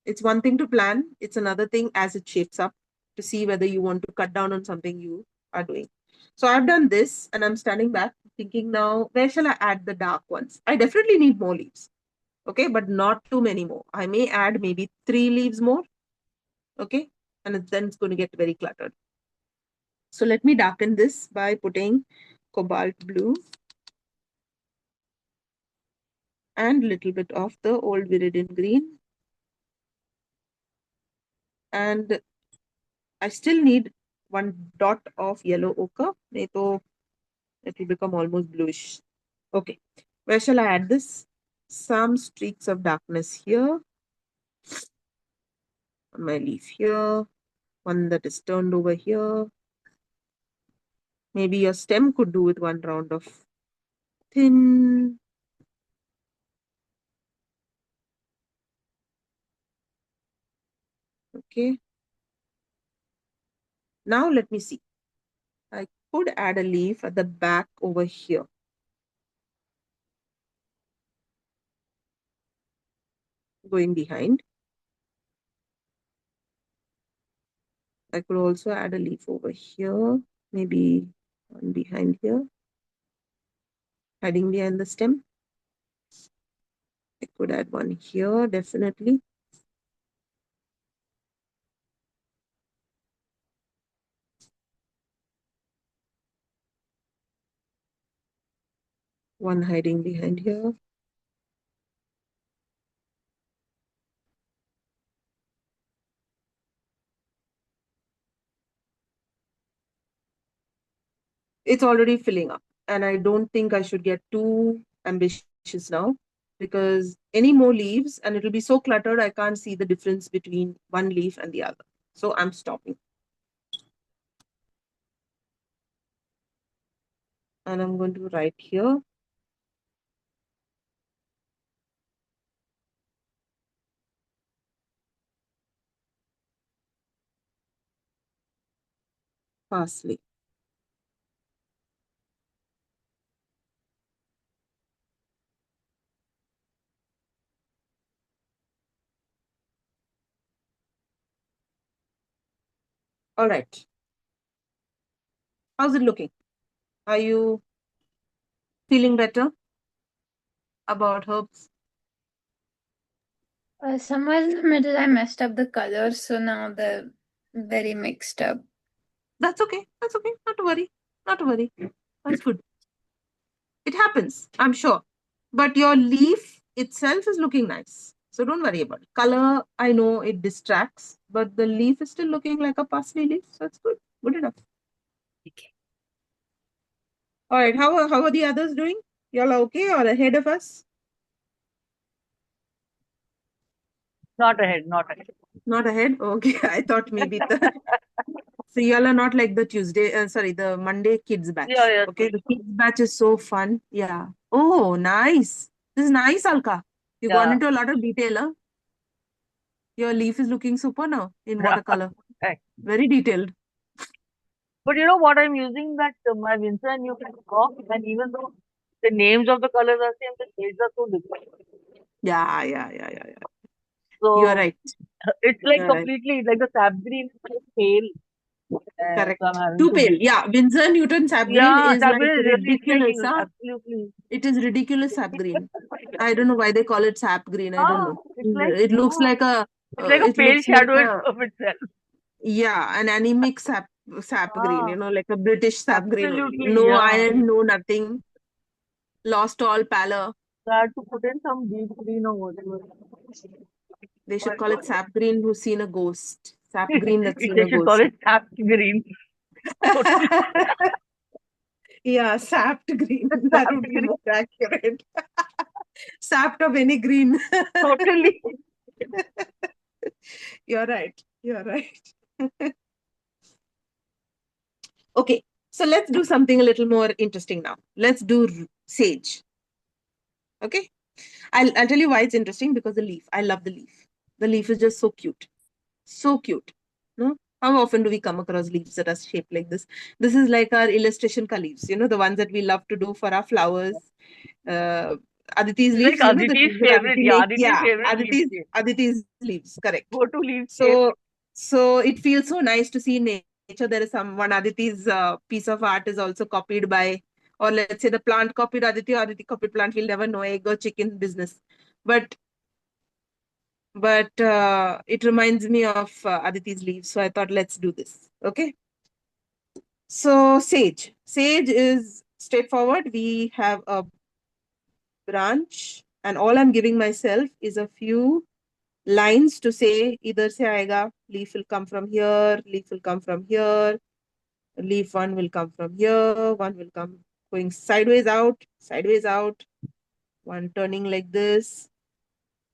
It's one thing to plan. It's another thing as it shapes up to see whether you want to cut down on something you are doing. So I've done this and I'm standing back thinking now, where shall I add the dark ones? I definitely need more leaves. Okay, but not too many more. I may add maybe 3 leaves more. Okay, and then it's going to get very cluttered. So let me darken this by putting cobalt blue and a little bit of the old viridian green. And I still need 1 dot of yellow ochre. So it will become almost bluish. Okay, where shall I add this? Some streaks of darkness here. On my leaf here. One that is turned over here. Maybe your stem could do with one round of thin. Okay. Now let me see. I could add a leaf at the back over here. Going behind. I could also add a leaf over here. Maybe one behind here. Hiding behind the stem. I could add one here, definitely. One hiding behind here. It's already filling up. And I don't think I should get too ambitious now, because any more leaves and it'll be so cluttered, I can't see the difference between one leaf and the other. So I'm stopping. And I'm going to write here. Parsley. All right. How's it looking? Are you feeling better about herbs? Somewhere in the middle, I messed up the colors, so now they're very mixed up. That's okay. That's okay. Not to worry. Not to worry. That's good. It happens, I'm sure. But your leaf itself is looking nice. So don't worry about it. Color, I know it distracts, but the leaf is still looking like a parsley leaf. So it's good. Good enough. Okay. All right. How are the others doing? Y'all are okay or ahead of us? Not ahead, not ahead. Not ahead? Okay. I thought maybe the. So y'all are not like the the Monday kids Yeah, batch. yeah. Okay. The kids batch is so fun. Yeah. Oh, nice. This is nice, Alka. You gone Yeah. into a lot of detail, huh? Your leaf is looking super now in watercolor. Right. Very detailed. But you know what I'm using that my Winsor and you can talk, and even though the names of the colors are same, the shades are so different. Yeah. You are So right. it's You like are right. completely like the sap green is so pale. So I'm Correct. having Too to pale. Yeah. Winsor Newton sap green yeah, is sap like green is really ridiculous. striking. Huh? Absolutely. It is ridiculous sap green. I don't know why they call it sap green. I don't Ah, know. it's like It looks like a. it's like a It pale looks like shadow a. of itself. Yeah, an anemic sap green. Ah, Like a British sap green only. absolutely, No yeah. iron, no nothing. Lost all pallor. So I had to put in some deep green or whatever. They should call it sap green who's seen a ghost. Sap green that's seen They a should call ghost. it sap green. Totally. Yeah, sapped green. That Sap would be green. more accurate. Sapped of any green. Totally. You're right. You're right. Okay, so let's do something a little more interesting now. Let's do sage. Okay, I'll tell you why it's interesting, because the leaf. I love the leaf. The leaf is just so cute. So cute. No? How often do we come across leaves that are shaped like this? This is like our illustration ka leaves, the ones that we love to do for our flowers. Uh, Aditi's Like leaves, the Aditi's leaves that favorite. Aditi Yeah, makes. Aditi's Yeah, favorite leaf shape. Aditi's leaves, correct. Go to leaf shape. So it feels so nice to see in nature. There is one Aditi's piece of art is also copied by, or let's say the plant copied Aditi, or Aditi copied plant. We'll never know, egg or chicken business. But it reminds me of Aditi's leaves. So I thought, let's do this. Okay. So sage. Sage is straightforward. We have a branch, and all I'm giving myself is a few lines to say either se aayega, leaf will come from here, leaf will come from here, leaf one will come from here, one will come going sideways out, one turning like this,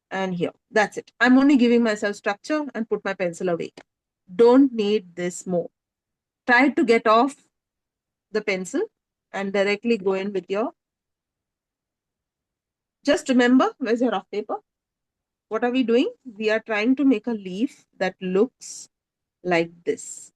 and here. That's it. I'm only giving myself structure and put my pencil away. Don't need this more. Try to get off the pencil and directly go in with your, just remember, where's your rough paper? What are we doing? We are trying to make a leaf that looks like this.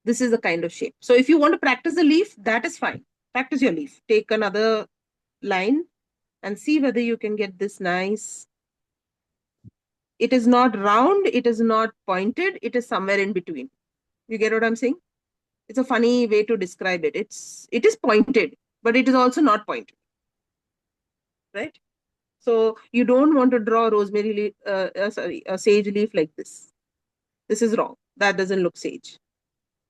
This is the kind of shape. So if you want to practice the leaf, that is fine. Practice your leaf. Take another line and see whether you can get this nice. It is not round, it is not pointed, it is somewhere in between. You get what I'm saying? It's a funny way to describe it. It is pointed, but it is also not pointed, right? So you don't want to draw rosemary leaf, sorry, a sage leaf like this. This is wrong. That doesn't look sage.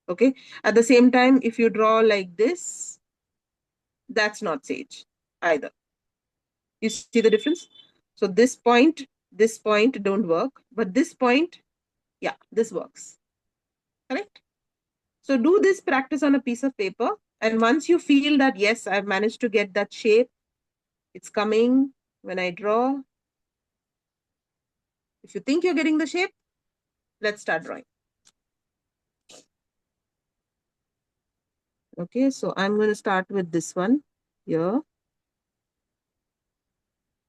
Okay. At the same time, if you draw like this, that's not sage either. You see the difference? So this point don't work, but this point, yeah, this works. Correct? So do this practice on a piece of paper. And once you feel that, yes, I've managed to get that shape, it's coming when I draw. If you think you're getting the shape, let's start drawing. Okay, so I'm going to start with this one here.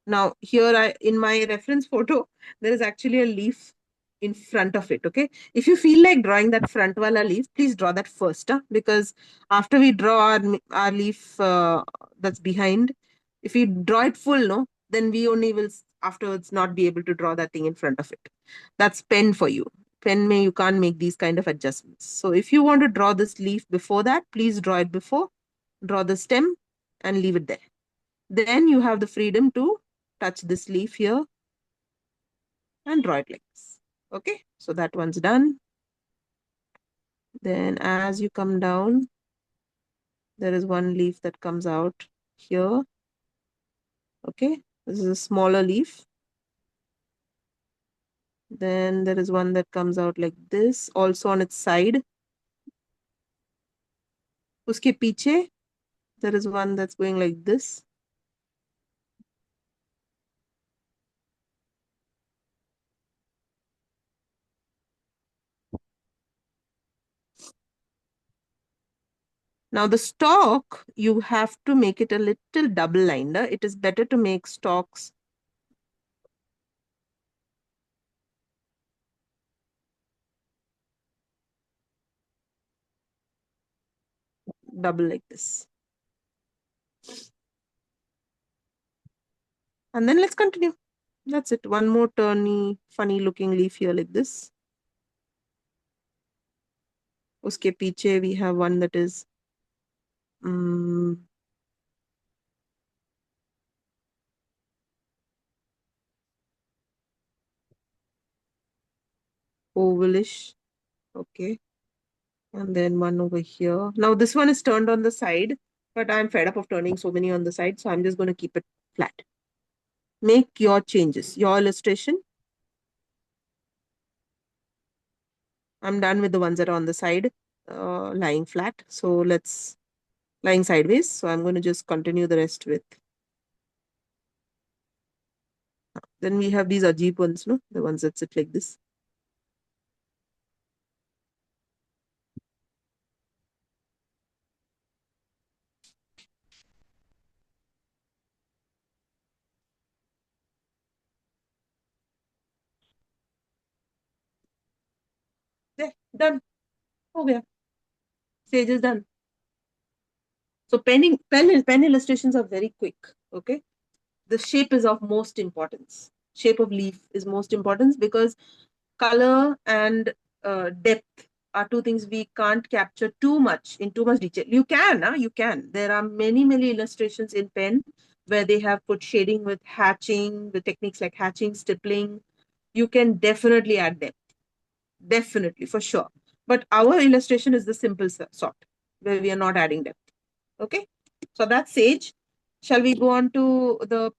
Now, here in my reference photo, there is actually a leaf in front of it. Okay, if you feel like drawing that front wala leaf, please draw that first, because after we draw our leaf that's behind, if we draw it full, no, then we only will afterwards not be able to draw that thing in front of it. That's pen for you. Pen may you can't make these kind of adjustments. So if you want to draw this leaf before that, please draw it before, draw the stem and leave it there. Then you have the freedom to touch this leaf here and draw it like this. Okay, so that one's done. Then as you come down, there is one leaf that comes out here. Okay, this is a smaller leaf. Then there is one that comes out like this, also on its side. Uske piche, there is one that's going like this. Now the stalk, you have to make it a little double lined. It is better to make stalks double like this. And then let's continue. That's it. One more turny, funny looking leaf here like this. Uske piche we have one that is ovalish. Okay. And then one over here. Now this one is turned on the side, but I'm fed up of turning so many on the side. So I'm just going to keep it flat. Make your changes, your illustration. I'm done with the ones that are on the side, lying flat. So let's lying sideways. So I'm going to just continue the rest with. Then we have these ajib ones, no? The ones that sit like this. There, done. Okay. Stage is done. So pen illustrations are very quick. Okay. The shape is of most importance. Shape of leaf is most importance because color and depth are two things we can't capture too much in too much detail. You can, you can. There are many illustrations in pen where they have put shading with hatching, with techniques like hatching, stippling. You can definitely add depth. Definitely, for sure. But our illustration is the simple sort where we are not adding depth. Okay. So that's sage. Shall we go on to the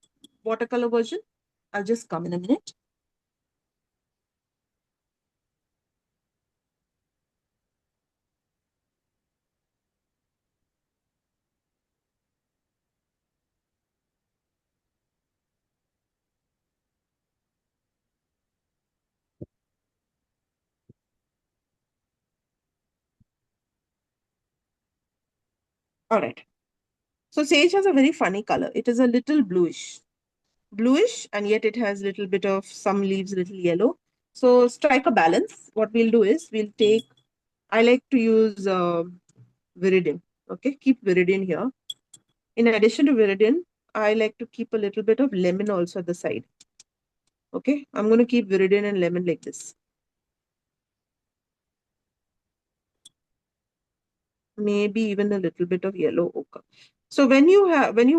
watercolor version? I'll just come in a minute. All right. So sage has a very funny color. It is a little bluish, and yet it has a little bit of some leaves, little yellow. So strike a balance. What we'll do is we'll take, I like to use viridian. Okay, keep viridian here. In addition to viridian, I like to keep a little bit of lemon also at the side. Okay, I'm going to keep viridian and lemon like this. Maybe even a little bit of yellow ochre. So when you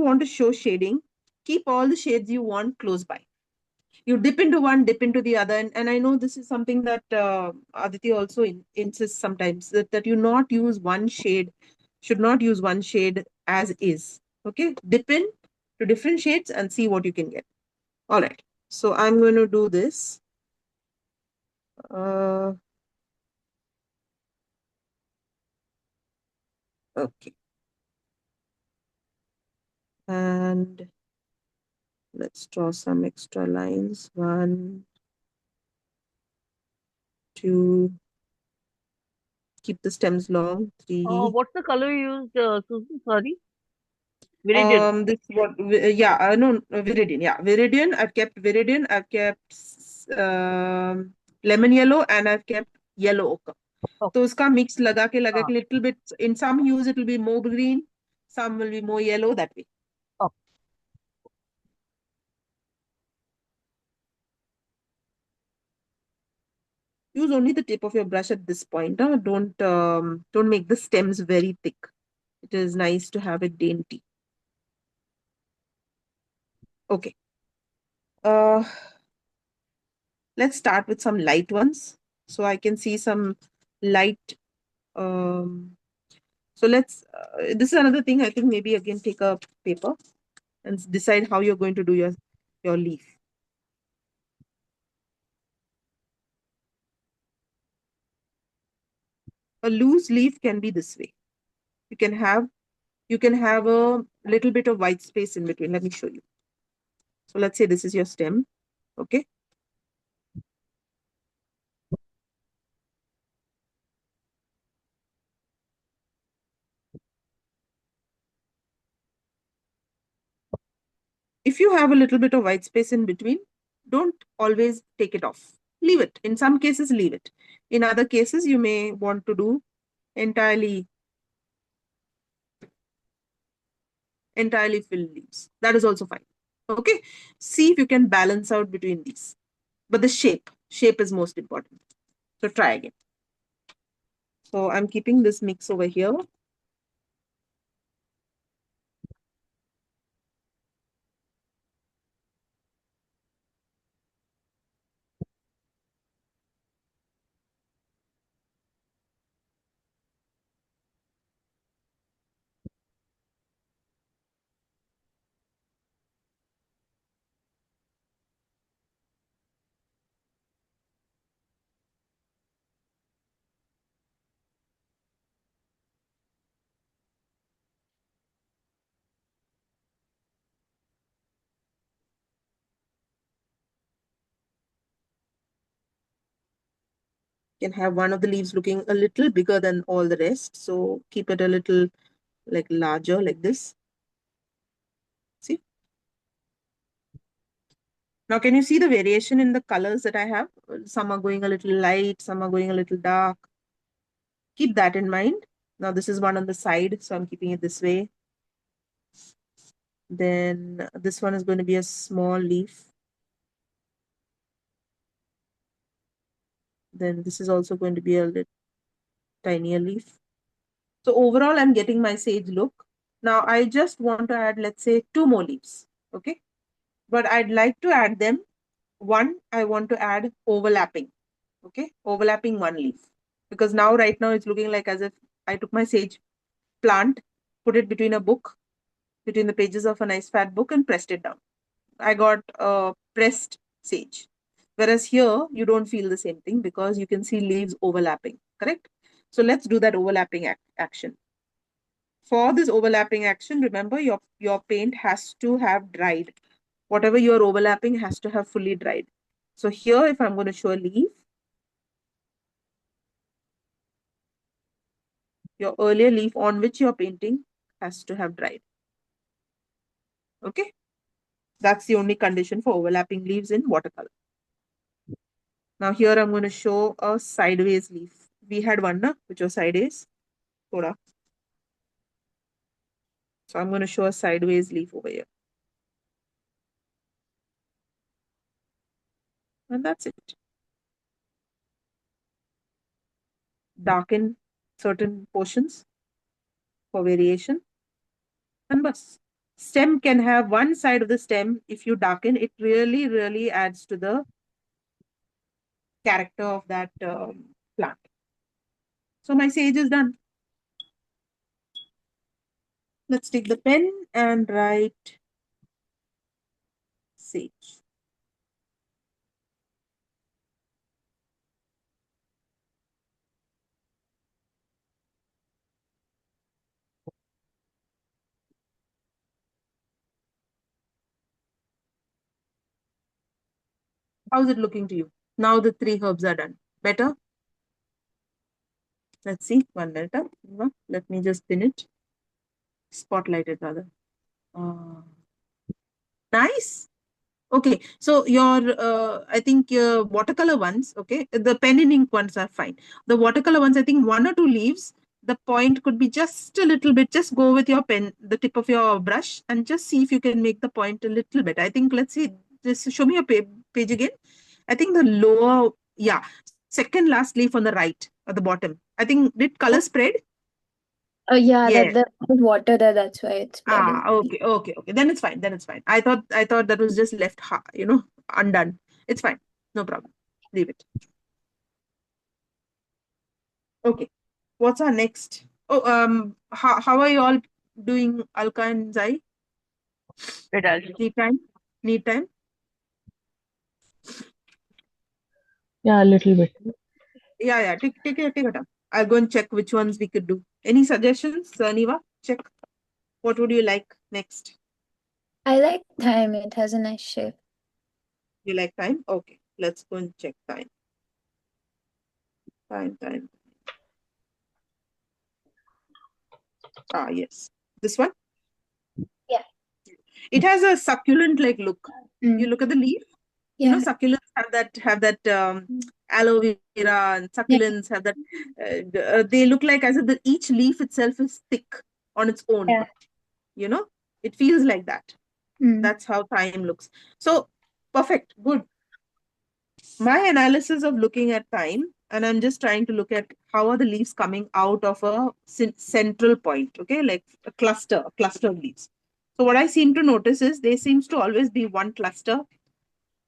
want to show shading, keep all the shades you want close by. You dip into one, dip into the other, and I know this is something that Aditi also insists sometimes that you not use one shade, should not use one shade as is. Okay, dip in to different shades and see what you can get. All right, so I'm going to do this. Uh, okay, and let's draw some extra lines. 1, 2. Keep the stems long. 3. What's the color you used, Susan? Sorry. Viridian. This what? Yeah, no, viridian. Yeah, viridian. I've kept viridian. I've kept lemon yellow, and I've kept yellow ochre. Okay. तो उसका mix लगा Uh, के little bit. In some hues it will be more green, some will be more yellow. That way. okay. Use only the tip of your brush at this point. Huh? Don't make the stems very thick. It is nice to have it dainty. Okay. Uh, let's start with some light ones. So I can see some light. So this is another thing. I think maybe again take a paper and decide how you're going to do your leaf. A loose leaf can be this way. You can have a little bit of white space in between. Let me show you. So let's say this is your stem. Okay. If you have a little bit of white space in between, don't always take it off. Leave it. In some cases, leave it. In other cases, you may want to do entirely filled leaves. That is also fine. Okay. See if you can balance out between these. But the shape is most important. So try again. So I'm keeping this mix over here. You can have one of the leaves looking a little bigger than all the rest. So keep it a little like larger like this. See? Now, can you see the variation in the colors that I have? Some are going a little light, some are going a little dark. Keep that in mind. Now, this is one on the side, so I'm keeping it this way. Then this one is going to be a small leaf. Then this is also going to be a little tinier leaf. So overall, I'm getting my sage look. Now, I just want to add, let's say, 2 more leaves. Okay. But I'd like to add them. One, I want to add overlapping. Okay. Overlapping one leaf. Because now, right now, it's looking like as if I took my sage plant, put it between a book, between the pages of a nice fat book, and pressed it down. I got pressed sage. Whereas here, you don't feel the same thing because you can see leaves overlapping, correct? So let's do that overlapping action. For this overlapping action, remember your paint has to have dried. Whatever you're overlapping has to have fully dried. So here, if I'm going to show a leaf, your earlier leaf on which you're painting, has to have dried. Okay, that's the only condition for overlapping leaves in watercolor. Now here I'm going to show a sideways leaf. We had one, na, which was sideways. Thoda. So I'm going to show a sideways leaf over here. And that's it. Darken certain portions for variation. And bus. Stem can have one side of the stem. If you darken, it really, really adds to the character of that plant. So my sage is done. Let's take the pen and write sage. How's it looking to you? Now the three herbs are done. Better? Let's see. One letter. Let me just pin it. Spotlight it rather. Nice. Okay, so I think your watercolor ones, okay, the pen and ink ones are fine. The watercolor ones, I think one or two leaves, the point could be just a little bit, just go with your pen, the tip of your brush, and just see if you can make the point a little bit. I think, let's see, just show me a page again. I think the lower, yeah, second last leaf on the right, at the bottom. I think, did color spread? Yeah, Yeah. that water there, that's why it's spreading. Okay. Then it's fine. I thought that was just left, undone. It's fine. No problem. Leave it. Okay. What's our next? Oh, how are you all doing, Alka and Zai? Wait, I'll show. Need time? Need time? Yeah, a little bit. Yeah. Take your time. I'll go and check which ones we could do. Any suggestions, Niva? Check. What would you like next? I like thyme, it has a nice shape. You like time? Okay. Let's go and check time. Time. Yes. This one? Yeah. It has a succulent like look. You Mm. look at the leaf. Yeah. Succulents have that aloe vera, and Yeah. succulents have that. They look like as if each leaf itself is thick on its own. Yeah. It feels like that. Mm. That's how thyme looks. So perfect, good. My analysis of looking at thyme, and I'm just trying to look at how are the leaves coming out of a central point. Okay, like a cluster of leaves. So what I seem to notice is there seems to always be one cluster.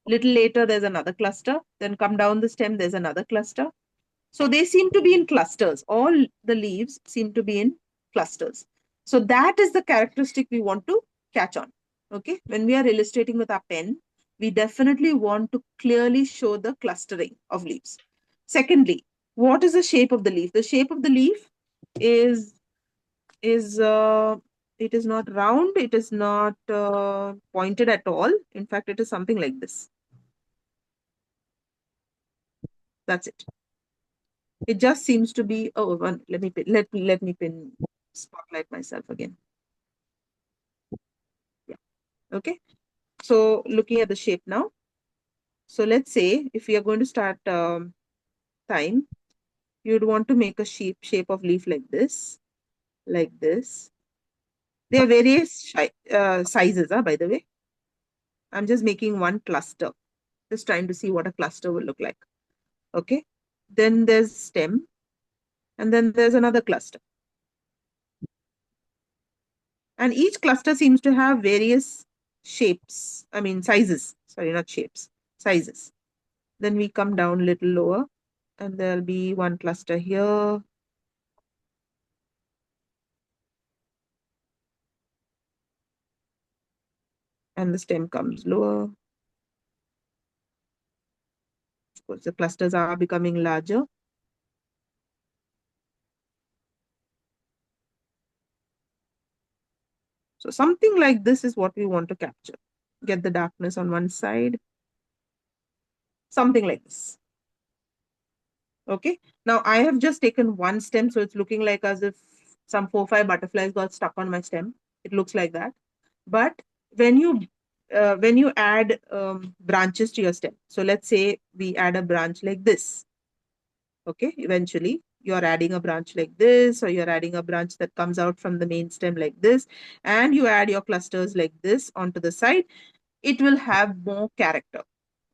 Little later, there's another cluster. Then come down the stem, there's another cluster. So they seem to be in clusters. All the leaves seem to be in clusters. So that is the characteristic we want to catch on. Okay. When we are illustrating with our pen, we definitely want to clearly show the clustering of leaves. Secondly, what is the shape of the leaf? The shape of the leaf is it is not round, it is not pointed at all. In fact, it is something like this. That's it. It just seems to be. Oh, let me pin, let me pin spotlight myself again. Yeah. Okay. So looking at the shape now. So let's say if we are going to start thyme, you'd want to make a shape of leaf like this, like this. There are various sizes, by the way. I'm just making one cluster. Just trying to see what a cluster will look like. Okay. Then there's stem, and then there's another cluster. And each cluster seems to have various shapes, sizes. Sorry, not shapes, sizes. Then we come down a little lower, and there'll be one cluster here. And the stem comes lower. Of course, the clusters are becoming larger. So something like this is what we want to capture. Get the darkness on one side. Something like this. Okay. Now I have just taken one stem, so it's looking like as if some 4-5 butterflies got stuck on my stem. It looks like that. But when you add branches to your stem, so let's say we add a branch like this. Okay, eventually you're adding a branch like this, or you're adding a branch that comes out from the main stem like this, and you add your clusters like this onto the side, it will have more character.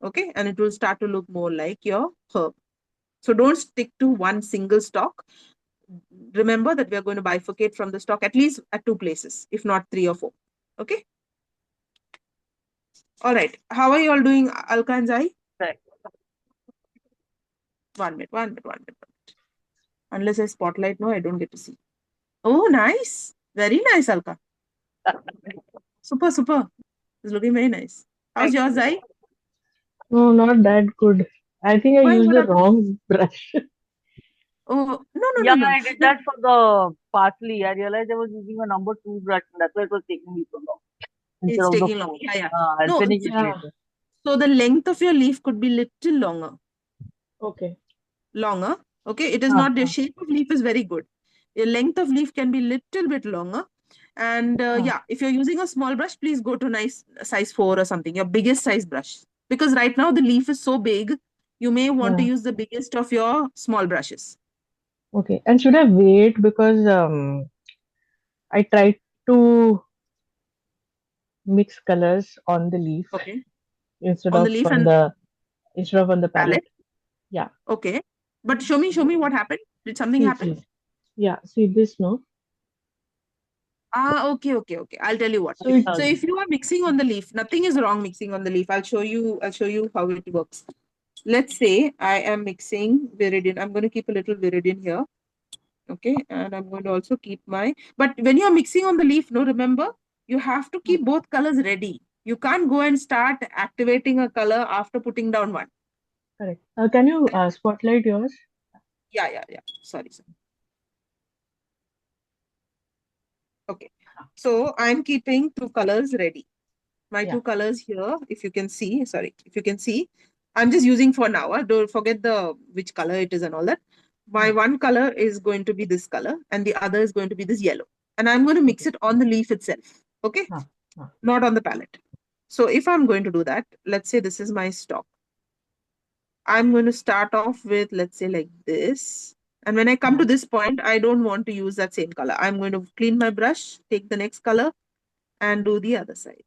Okay, and it will start to look more like your herb. So don't stick to one single stalk. Remember that we are going to bifurcate from the stalk at least at 2 places, if not 3 or 4. Okay. All right. How are you all doing, Alka and Zai? Right. 1 minute, 1 minute, 1 minute. Unless I spotlight, no, I don't get to see. Oh, nice. Very nice, Alka. Super, super. It's looking very nice. How's Thank yours, you. Zai? No, not that good. I think I Why? used What the happened? wrong brush. Oh, no, no, no, Yeah, no. I did that for the parsley. I realized I was using a number 2 brush, and that's why it was taking me so long instead It's of the taking long. 4. Yeah, yeah. I'll No, finish it Yeah. later. so the length of your leaf could be little Okay. longer. Okay, it is Huh, not, the huh, shape of leaf is very good. The length of leaf can be little bit longer. And huh. yeah, if you're using a small brush, please go to nice size 4 or something, your biggest size brush. Because right now the leaf is so big, you may want to Yeah. use the biggest of your small brushes. Okay. And should I wait because I tried to mix colors on the leaf Okay. instead On the of leaf on and the palette. palette. Yeah. Okay. But show me what happened. Did something See, happen? see. Yeah. See this, no? Okay, okay, okay. I'll tell you what. So it. So if you are mixing on the leaf, nothing is wrong mixing on the leaf. I'll show you how it works. Let's say I am mixing viridian. I'm going to keep a little viridian here. Okay. And I'm going to also keep but when you're mixing on the leaf, no, remember, you have to keep both colors ready. You can't go and start activating a color after putting down one. Correct. Can you spotlight yours? Yeah, yeah, yeah. Sorry, sir. Okay. So I'm keeping 2 colors ready. My Yeah. 2 colors here, if you can see, sorry, if you can see, I'm just using for now. Don't forget which color it is and all that. My Yeah. one color is going to be this color and the other is going to be this yellow. And I'm going to mix Okay. it on the leaf itself. Okay. Huh, huh. Not on the palette. So if I'm going to do that, let's say this is my stock. I'm going to start off with, let's say like this. And when I come to Yeah. this point, I don't want to use that same color. I'm going to clean my brush, take the next color and do the other side.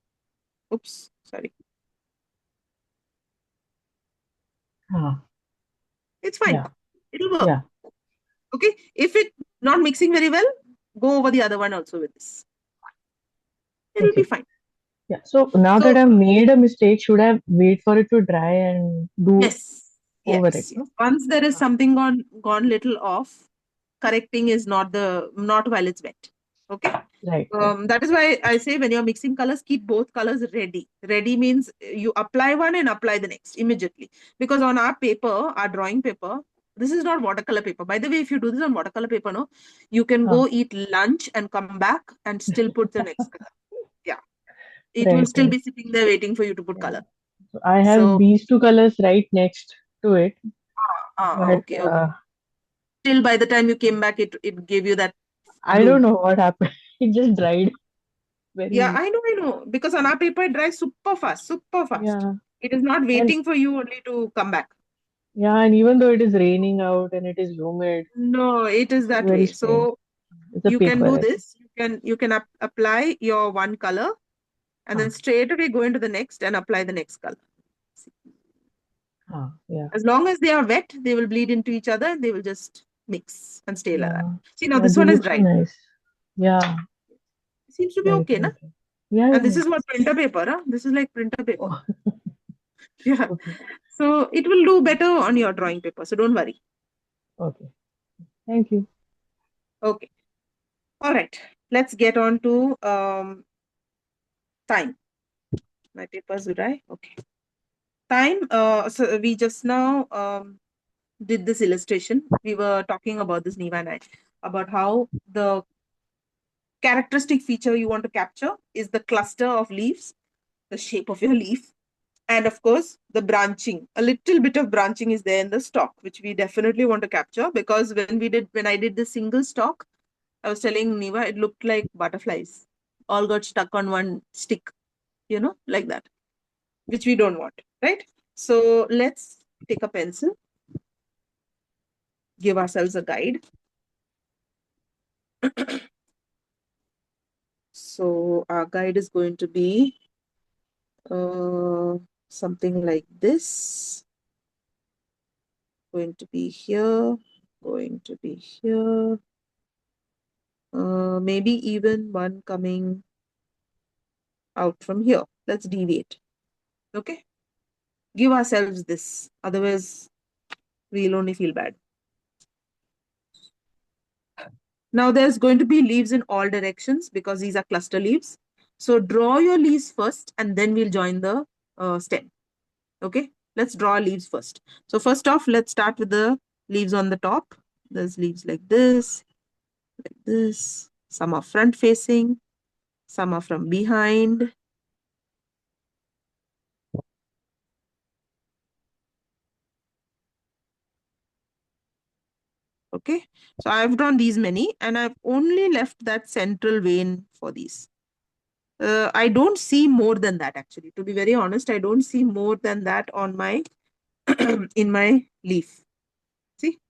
Oops, sorry. Huh. It's fine. Yeah. It'll work. Yeah. Okay. If it not mixing very well, go over the other one also with this. It'll be Okay. fine. Yeah. So now that So I've made a mistake, should I wait for it to dry and do yes, over it? yes, yes. No? Once there is Huh. something gone little off, correcting is not while it's wet. Okay. Right. Right. That is why I say when you're mixing colors, keep both colors ready. Ready means you apply one and apply the next immediately. Because on our paper, our drawing paper, this is not watercolor paper. By the way, if you do this on watercolor paper, no, you can Huh. go eat lunch and come back and still put the next color. Yeah. It will Right. still Right. be sitting there waiting for you to put Yeah. color. So I have So, these two colors right next to it, but okay, okay. Till by the time you came back, it gave you that I don't blue. know what happened. It just dried Yeah, very. I know. Because on our paper, it dries super fast, super fast. Yeah. It is not And waiting for you only to come back. yeah, and even though it is raining out and it is humid, No, it is that very way. strange. So It's a you can paper, do I think. this. You can apply your one color and Huh. then straight away go into the next and apply the next color. Huh. Yeah. As long as they are wet, they will bleed into each other and they will just mix and stay like that. Yeah. See, now Yeah, this they one is look so dried. nice. Yeah. Seems to be Right, okay, na? right, right. Yeah, And yeah, this yeah. is what printer paper, huh? This is like printer paper. Oh, Yeah. okay. So it will do better on your drawing paper. So don't worry. Okay. Thank you. Okay. All right. Let's get on to thyme. My paper's dry. Okay. Thyme. So we just now did this illustration. We were talking about this, Neva and I, about how the characteristic feature you want to capture is the cluster of leaves, the shape of your leaf, and of course the branching. A little bit of branching is there in the stalk, which we definitely want to capture because when I did the single stalk, I was telling Niva, it looked like butterflies. All got stuck on one stick, like that, which we don't want, right? So let's take a pencil, give ourselves a guide. So our guide is going to be something like this. Going to be here, going to be here. Maybe even one coming out from here. Let's deviate. Okay. Give ourselves this. Otherwise, we'll only feel bad. Now there's going to be leaves in all directions because these are cluster leaves. So draw your leaves first and then we'll join the stem. Okay. Let's draw leaves first. So first off, let's start with the leaves on the top. There's leaves like this, like this. Some are front facing, some are from behind. Okay, so I've drawn these many and I've only left that central vein for these. I don't see more than that actually. To be very honest, I don't see more than that on my in my leaf. See,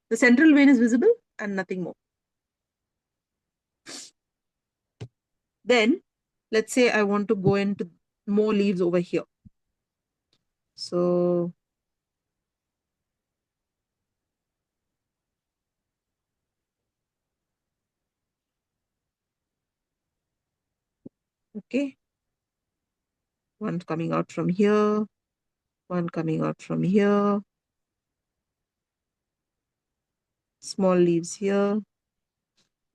the central vein is visible and nothing more. Then let's say I want to go into more leaves over here. So okay, one coming out from here, one coming out from here, small leaves here.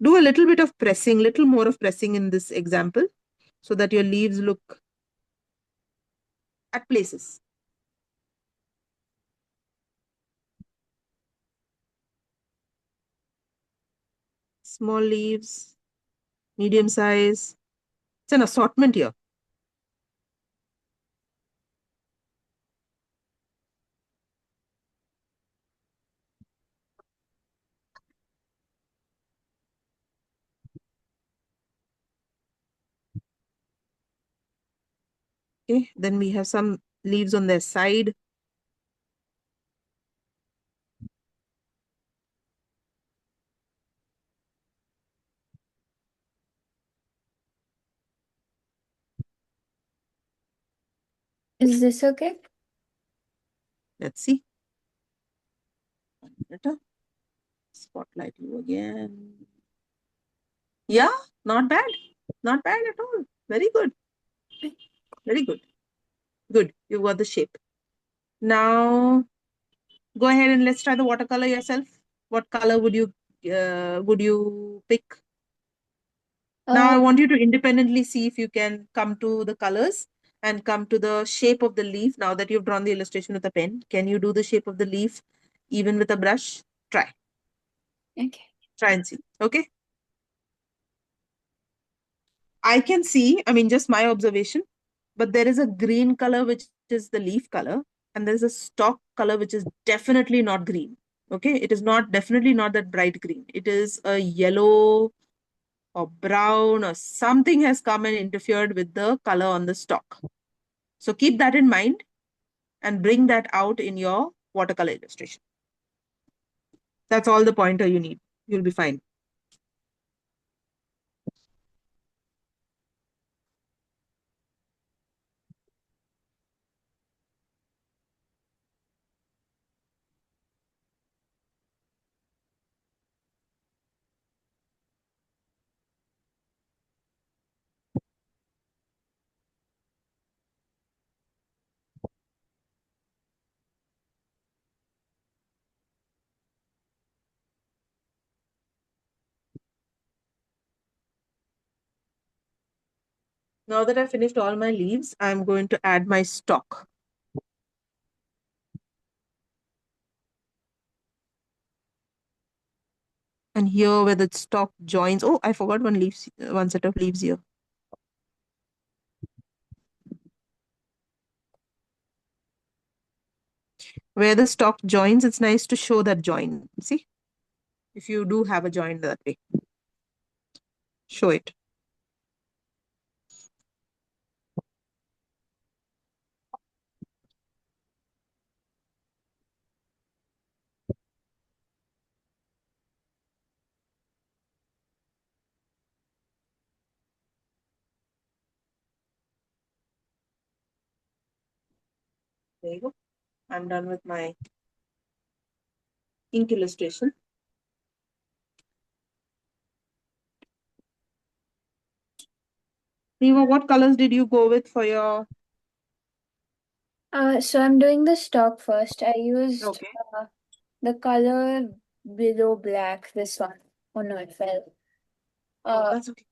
Do a little bit of pressing, little more of pressing in this example so that your leaves look at places. Small leaves, medium size. It's an assortment here. Okay, then we have some leaves on their side. Is this okay? Let's see. Spotlight you again. Yeah, not bad. Not bad at all. Very good. Very good. Good. You got the shape. Now go ahead and let's try the watercolor yourself. What color would you pick? Now I want you to independently see if you can come to the colors and come to the shape of the leaf. Now that you've drawn the illustration with a pen, can you do the shape of the leaf even with a brush? Try. Okay. Try and see. Okay. I can see, I mean, just my observation, but there is a green color which is the leaf color, and there's a stalk color which is definitely not green. Okay. It is not definitely not that bright green. It is a yellow or brown or something has come and interfered with the color on the stalk. So keep that in mind and bring that out in your watercolor illustration. That's all the pointer you need. You'll be fine. Now that I've finished all my leaves, I'm going to add my stalk. And here where the stalk joins, oh, I forgot one set of leaves here. Where the stalk joins, it's nice to show that join. See, if you do have a join that way. Show it. There you go. I'm done with my ink illustration. Reva, what colors did you go with for your... So I'm doing the stock first. I used Okay. the color below black, this one. Oh no, it fell. That's okay.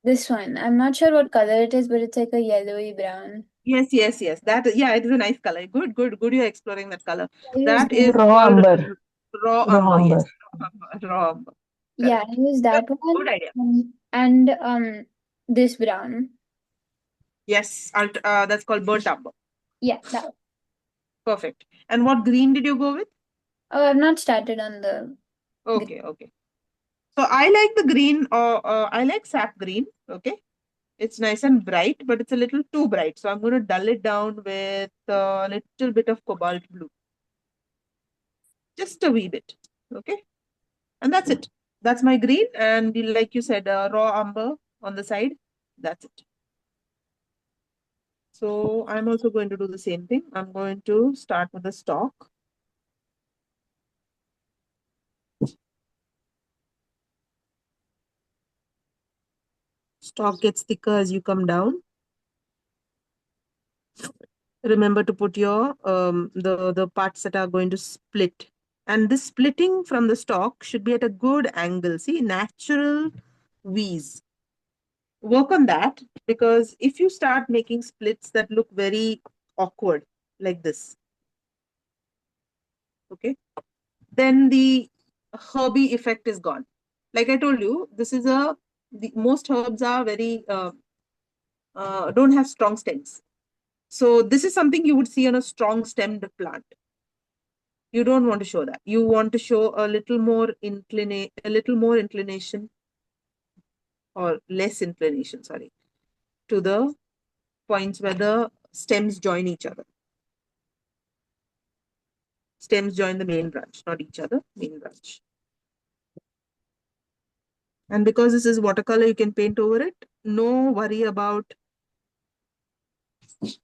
This one. I'm not sure what color it is, but it's like a yellowy brown. Yes, yes, yes. That, yeah, it is a nice color. Good, good, good. You're exploring that color. I used That Think is raw called umber. raw Raw umber. Yes, umber. raw umber. Raw umber. Yeah, I Correct. used Good, that one good idea. and this brown. Yes, that's called burnt umber. Yeah, that one. Perfect. And what green did you go with? Oh, I've not started on the green. Okay, okay. So I like the green, or I like sap green. Okay. It's nice and bright, but it's a little too bright. So I'm going to dull it down with a little bit of cobalt blue. Just a wee bit. Okay. And that's it. That's my green. And like you said, raw umber on the side. That's it. So I'm also going to do the same thing. I'm going to start with the stalk. Stalk gets thicker as you come down. Remember to put your the parts that are going to split. And this splitting from the stalk should be at a good angle. See, natural V's. Work on that, because if you start making splits that look very awkward like this, okay, then the herby effect is gone. Like I told you, this is most herbs are very don't have strong stems. So this is something you would see on a strong stemmed plant. You don't want to show that. You want to show a little more inclination, or less inclination, sorry, to the points where the stems join each other. Stems join the main branch, not each other, main branch. And because this is watercolor, you can paint over it. No worry about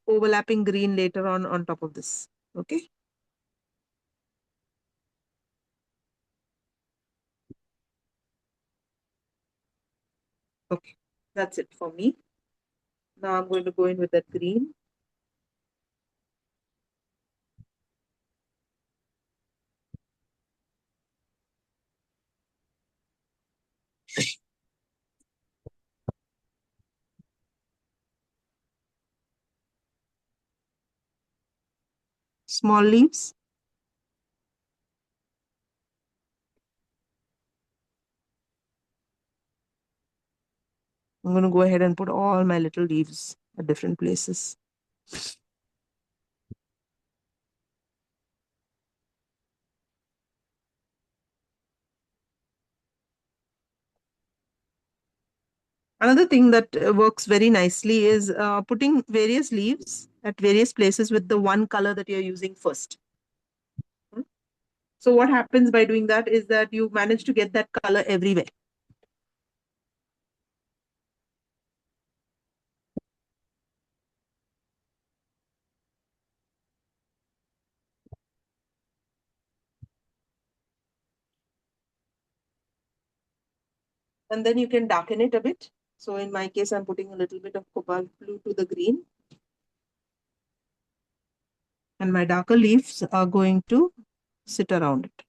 overlapping green later on top of this. Okay. Okay. That's it for me. Now I'm going to go in with that green. Small leaves. I'm going to go ahead and put all my little leaves at different places. Another thing that works very nicely is putting various leaves at various places with the one color that you're using first. Hmm? So what happens by doing that is that you manage to get that color everywhere. And then you can darken it a bit. So in my case, I'm putting a little bit of cobalt blue to the green. And my darker leaves are going to sit around it.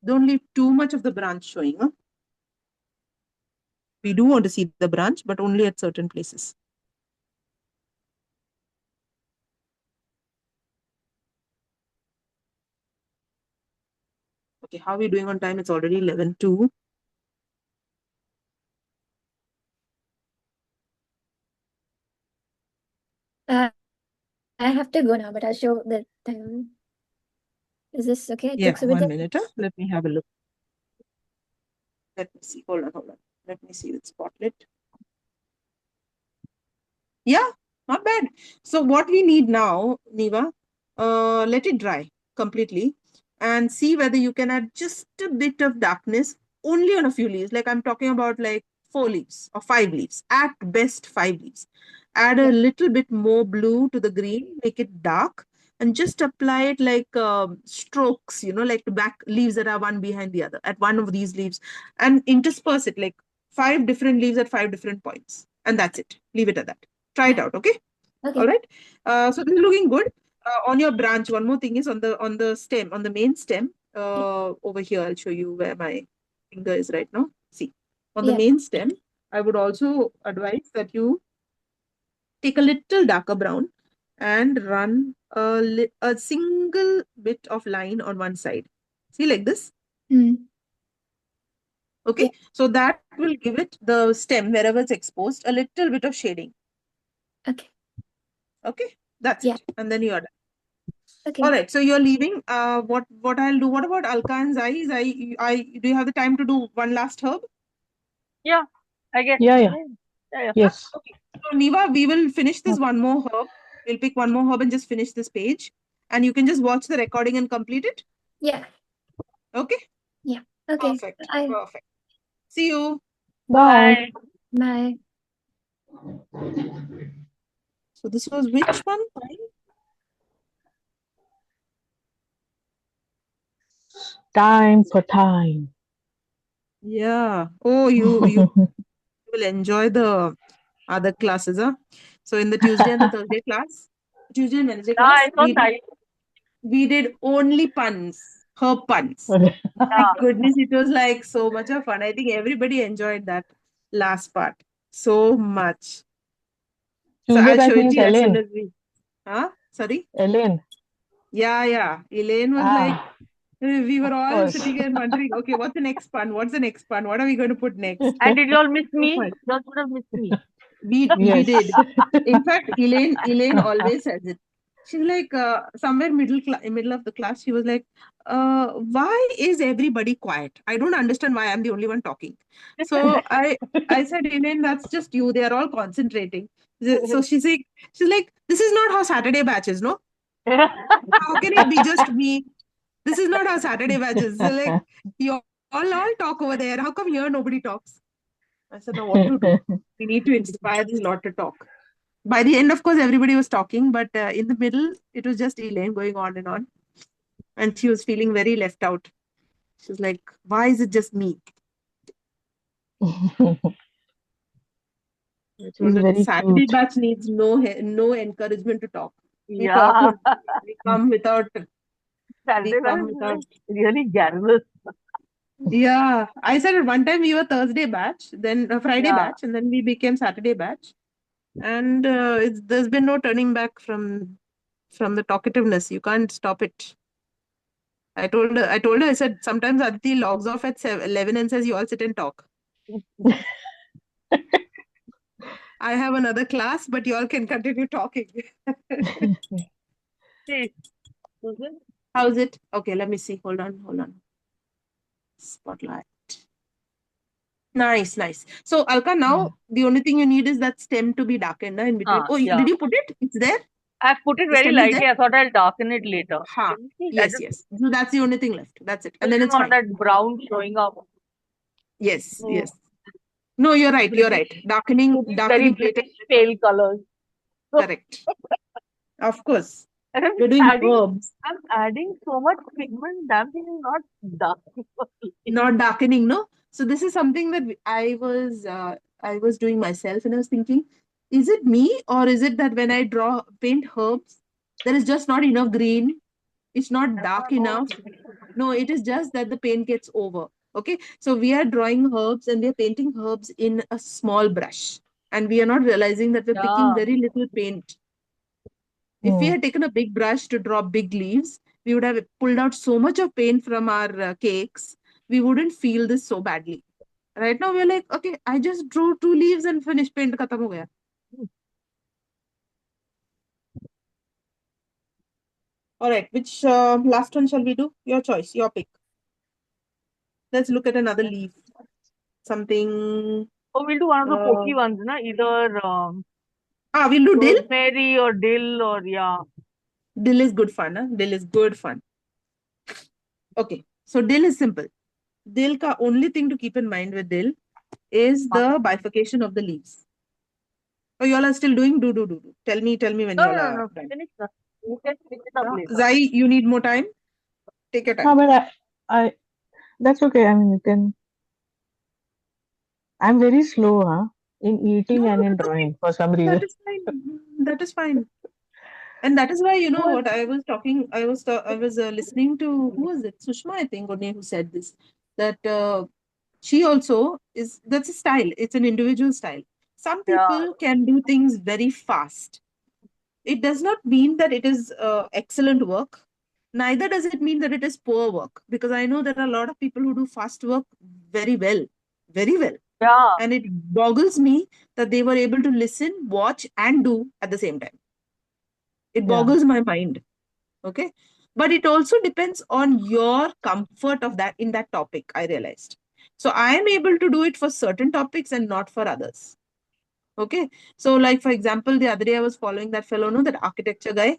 Don't leave too much of the branch showing. Huh? We do want to see the branch, but only at certain places. Okay, how are we doing on time? It's already 11:02. I have to go now, but I'll show the time. Is this okay? It Yeah, looks a bit 1 minute. Huh? Let me have a look. Let me see. Hold on. Let me see the spotlight. Yeah, not bad. So what we need now, Niva, let it dry completely and see whether you can add just a bit of darkness only on a few leaves. Like I'm talking about like 4 leaves or 5 leaves, at best 5 leaves. Add a Yeah. little bit more blue to the green, make it dark, and just apply it like strokes, like the back leaves that are one behind the other at one of these leaves, and intersperse it like 5 different leaves at 5 different points. And that's it. Leave it at that. Try it Yeah. out, okay? Okay. All right. So this is looking good. On your branch, one more thing is on the stem, on the main stem. Over here, I'll show you where my finger is right now. See, on the Yeah. main stem, I would also advise that you take a little darker brown and run a single bit of line on one side. See, like this. Mm. Okay. Yeah. So that will give it the stem wherever it's exposed a little bit of shading. Okay. Okay. That's Yeah. it. And then you are done. Okay. All right, so you're leaving. What I'll do? What about Alka and Zai? I do you have the time to do one last herb? Yeah, I guess. Yeah, yeah, Yeah. Yeah. yes. Okay. So Niva, we will finish this Okay. one more herb. We'll pick one more herb and just finish this page, and you can just watch the recording and complete it. Yeah. Okay. Yeah. Okay. Perfect. I Perfect. See you. Bye. Bye. Bye. So this was which one? Time for time. Yeah. Oh, you will enjoy the other classes, huh? So in the Tuesday and the Thursday class, Tuesday and Wednesday Yeah, class, it's so tight. we did only puns, herb puns. Okay. My Yeah. goodness, it was like so much of fun. I think everybody enjoyed that last part so much. So Tuesday I'll show batch it to means you as soon Ellen. as we. Huh? Sorry? Ellen. Yeah, yeah. Elaine was like, Ah, we were of all course. sitting here and wondering, okay, what's the next pun? What's the next pun? What are we going to put next? And did you all miss So me? fun. You all would have missed me. We did. Yes. In fact, Elaine always says it. She's like somewhere middle of the class. She was like, "Why is everybody quiet? I don't understand why I'm the only one talking." So I said, Elaine, that's just you. They are all concentrating. So she's like, this is not how Saturday batch is, no? How can it be just me? This is not how Saturday batch is. So like, you all talk over there. How come here nobody talks? I said, now what to do? We need to inspire this lot to talk. By the end, of course, everybody was talking, but in the middle, it was just Elaine going on and on. And she was feeling very left out. She was like, why is it just me? I She's told her, very Saturday cute. batch needs no encouragement to talk. We talk Yeah. with we come without we Saturday come was without really garrulous. yeah. I said at one time we were Thursday batch, then a Friday Yeah. batch, and then we became Saturday batch. And there's been no turning back from the talkativeness. You can't stop it. I said, sometimes Aditi logs off at 11 and says, you all sit and talk. I have another class, but you all can continue talking. See, Susan? How's it? Okay, let me see. Hold on. Spotlight. Nice, nice. So, Alka, now the only thing you need is that stem to be darkened in between. Oh, Yeah. did you put it? It's there? I've put it The very stem is there? lightly. I thought I'll darken it later. Ha. Can you see? I Yes, just yes. So that's the only thing left. That's it. And then didn't it's want fine. that brown showing up. Yes, Mm. yes. No, you're right. You're right. British, Darkening very later. British pale colors. So Correct. Of course. and We're doing herbs, I'm adding so much pigment. Damn thing is not dark. not darkening, no? So this is something that I was doing myself, and I was thinking, is it me or is it that when I paint herbs, there is just not enough green It's not dark enough. No, it is just that the paint gets over. Okay. So we are drawing herbs and we are painting herbs in a small brush. And we are not realizing that we're picking Yeah. very little paint. If we Hmm. had taken a big brush to draw big leaves, we would have pulled out so much of paint from our cakes. We wouldn't feel this so badly. Right now, we're like, okay, I just drew 2 leaves and finished paint. Khatam ho gaya. All right, which last one shall we do? Your choice, your pick. Let's look at another leaf. Something. Oh, we'll do one of the Uh, pokey ones, na? Either we'll do dill. rosemary or dill or yeah. Dill is good fun. Huh? Dill is good fun. Okay, so dill is simple. Dill ka only thing to keep in mind with dill is the bifurcation of the leaves. Oh, y'all are still doing do. Tell me when No, y'all no, are no. done. Finish that. You can finish it up later. Zai, you need more time. Take your No, time. but that's okay. I mean, you can. I'm very slow, huh? In No, eating and in that's okay. drawing for some That reason. is fine. That is fine. And that is why, you know What? what I was talking, I was listening to, who was it? Sushma, I think, only who said this, that she also is, that's a style. It's an individual style. Some Yeah, people can do things very fast. It does not mean that it is excellent work. Neither does it mean that it is poor work. Because I know there are a lot of people who do fast work very well, very well. yeah, And it boggles me that they were able to listen, watch, and do at the same time. It Yeah, boggles my mind. Okay. But it also depends on your comfort of that in that topic, I realized. So I am able to do it for certain topics and not for others. Okay. So, like, for example, the other day I was following that fellow, no, that architecture guy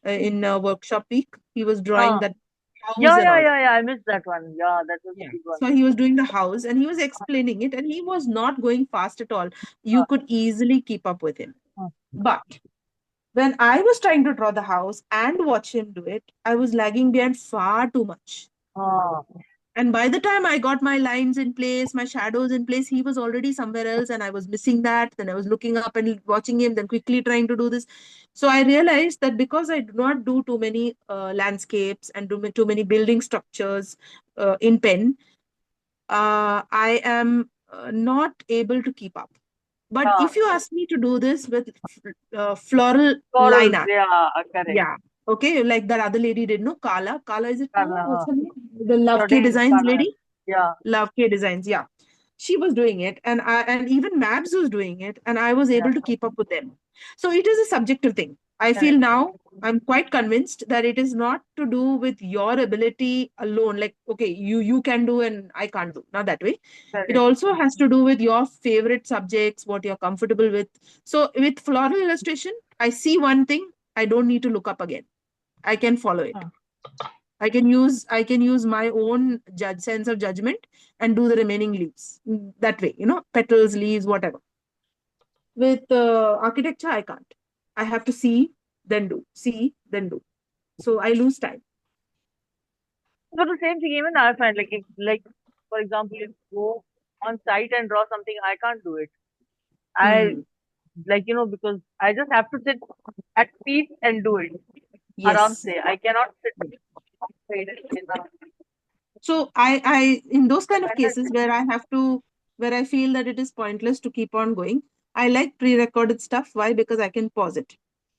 in Workshop Week. He was drawing uh, that house and all that. I missed that one. Yeah, that was a Yeah. big one. So he was doing the house and he was explaining it and he was not going fast at all. You Uh, could easily keep up with him. uh, But when I was trying to draw the house and watch him do it, I was lagging behind far too much. uh, And by the time I got my lines in place, my shadows in place, he was already somewhere else and I was missing that. Then I was looking up and watching him, then quickly trying to do this. So I realized that because I do not do too many landscapes and too many building structures in pen, I am not able to keep up. But yeah. if you ask me to do this with floral line Corals, art, yeah, correct. yeah. Okay, like that other lady did, no? Kala. Kala, is it Kala? What's Uh, her name? The Love K Certain Designs color. lady? Yeah, Love K Designs, yeah. She was doing it, and even Mabs was doing it, and I was yeah, able to keep up with them. So it is a subjective thing. I feel correct, now I'm quite convinced that it is not to do with your ability alone. Like, okay, you can do and I can't do. Not that way. It correct. also has to do with your favorite subjects, what you're comfortable with. So with floral illustration, I see one thing, I don't need to look up again. I can follow it. huh. I can use my own sense of judgment and do the remaining leaves that way. Petals, leaves, whatever. With architecture, I can't. I have to see, then do. So I lose time. But the same thing, even I find, like, if, like, for example, if you go on site and draw something, I can't do it. I, Hmm. like, because I just have to sit at peace and do it. Aram Yes. se. I cannot sit straight and say, "Nah." So in those kind of cases where I feel that it is pointless to keep on going, I like pre-recorded stuff. Why? Because I can pause it.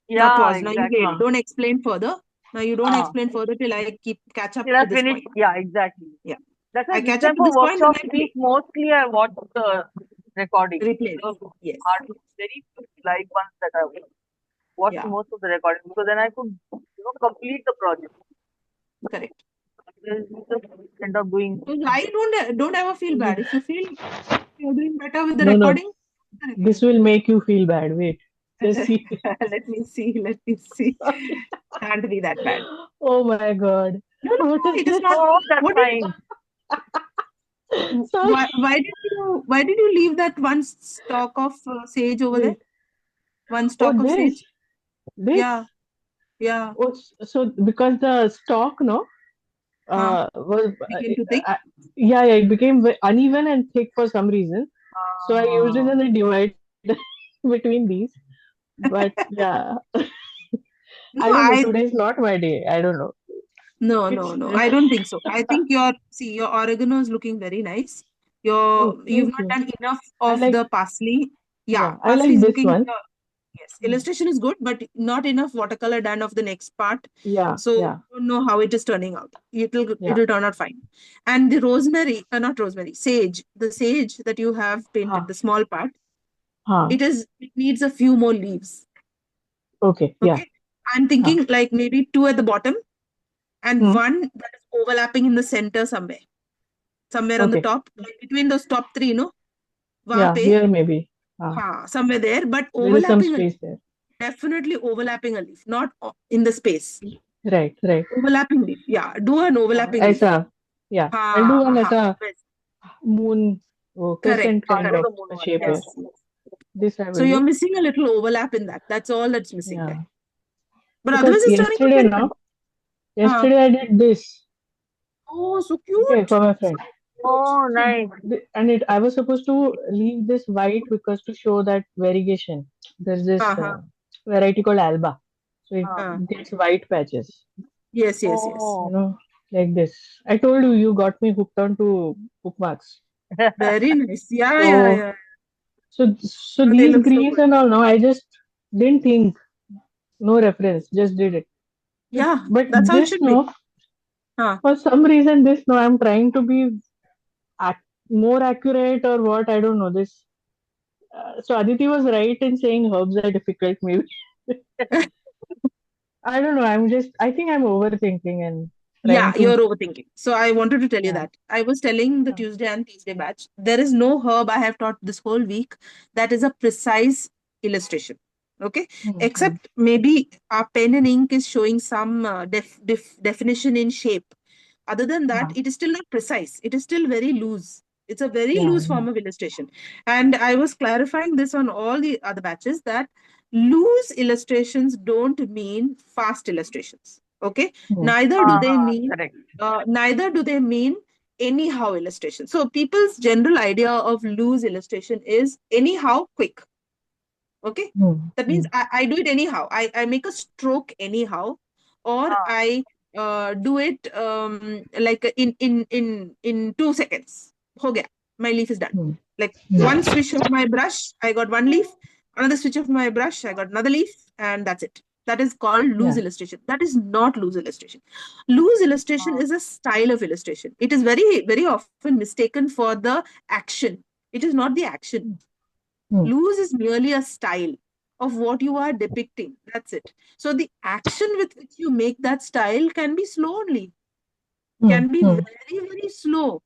Now Yeah, pause. Now you exactly. wait. Huh. Don't explain further. Now you don't Ah, explain further till I keep catch up till I to this finish. point. Yeah, exactly. Yeah. That's why I this catch up time to for this point and workshop I week, play. mostly I watch the recording. Replays. So Yes. very live ones that I watched Yeah. most of the recording because then I could, complete the project. Correct. Just end up doing. So I don't ever feel bad. If you feel you're doing better with the No, no, recording, the this recording. will make you feel bad. Wait, just see. Let me see. Let me see. Sorry. Can't be that bad. Oh my God. No, no, What no. is It is this? not. Oh, that's What did fine. Sorry. why did you leave that one stalk of sage over there? Wait. One Oh, stalk of sage? Yeah. this. Yeah. Oh, so because the stock, no, Huh. was Became too thick. uh, yeah, yeah, it became uneven and thick for some reason. So I used it Uh, as a divider between these. But yeah, I No, don't know. I Today is not my day. I don't know. No, It's no, no. I don't think so. I think your oregano is looking very nice. oh, You've thank not you. done enough I of like, the parsley. Yeah, yeah, I parsley like is this looking, one. yes, Hmm. illustration is good, but not enough watercolor done of the next part. Yeah, So yeah, don't know how it is turning out. yeah. It'll turn out fine. And the rosemary, not rosemary, sage, the sage that you have painted, Huh, the small part, huh. it needs a few more leaves. Okay, yeah. Okay. I'm Huh. thinking like maybe two at the bottom and Hmm. one that is overlapping in the center somewhere on the Okay. top, like between those top three, no? Wahan Yeah, pe, here maybe. somewhere there, but There is some overlapping a leaf, space there. definitely overlapping a leaf, not in the space. Right, right. Overlapping leaf, yeah, do an overlapping leaf. Aisa. Yeah, I'll do one as a Yes. moon Correct, crescent kind Do correct. of the moon a one. shape Yeah. here. Yes, yes. This I So will you're do. missing a little overlap in that. That's all that's missing there. Yeah. But Because otherwise, it's turning out yesterday, very well. no, Uh, yesterday I did this. oh, so Okay, cute. for my So friend. cute. Oh, So, nice. and I was supposed to leave this white because to show that variegation. There's this Uh-huh. variety called Alba. So it Uh, Uh, gets white patches, yes, yes, yes. you oh. know, like this. I told you, you got me hooked on to bookmarks. Very nice. Yeah, yeah, So, yeah. so Oh, they these look so greens good. and all, no, I just didn't think, no reference, just did it. Yeah, But that's how it this, should be. no, Huh. for some reason, this, no, I'm trying to be more accurate or what, I don't know. This so Aditi was right in saying herbs are difficult, maybe. I don't know. I think I'm overthinking and Yeah, trying to, you're overthinking. So I wanted to tell you yeah. that. I was telling the Uh, Tuesday and Tuesday batch, there is no herb I have taught this whole week that is a precise illustration. Okay. hmm, hmm, Except maybe our pen and ink is showing some definition in shape. Other than that, yeah, it is still not precise. It is still very loose. It's a very yeah, loose yeah. form of illustration. And I was clarifying this on all the other batches that loose illustrations don't mean fast illustrations. Okay. Hmm, Neither do they Uh-huh. mean Correct. neither do they mean anyhow illustration. So people's general idea of loose illustration is anyhow quick. Okay. hmm, That hmm, means I do it anyhow. I make a stroke anyhow, or Uh, I do it like in 2 seconds. Ho gaya. My leaf is done. hmm, Like hmm. one swish of my brush, I got one leaf. Another switch of my brush, I got another leaf, and that's it. That is called loose Yeah. illustration. That is not loose illustration. Loose illustration uh, is a style of illustration. It is very, very often mistaken for the action. It is not the action. Hmm, hmm, Loose is merely a style of what you are depicting. That's it. So the action with which you make that style can be slow only, hmm, can be hmm, very, very slow.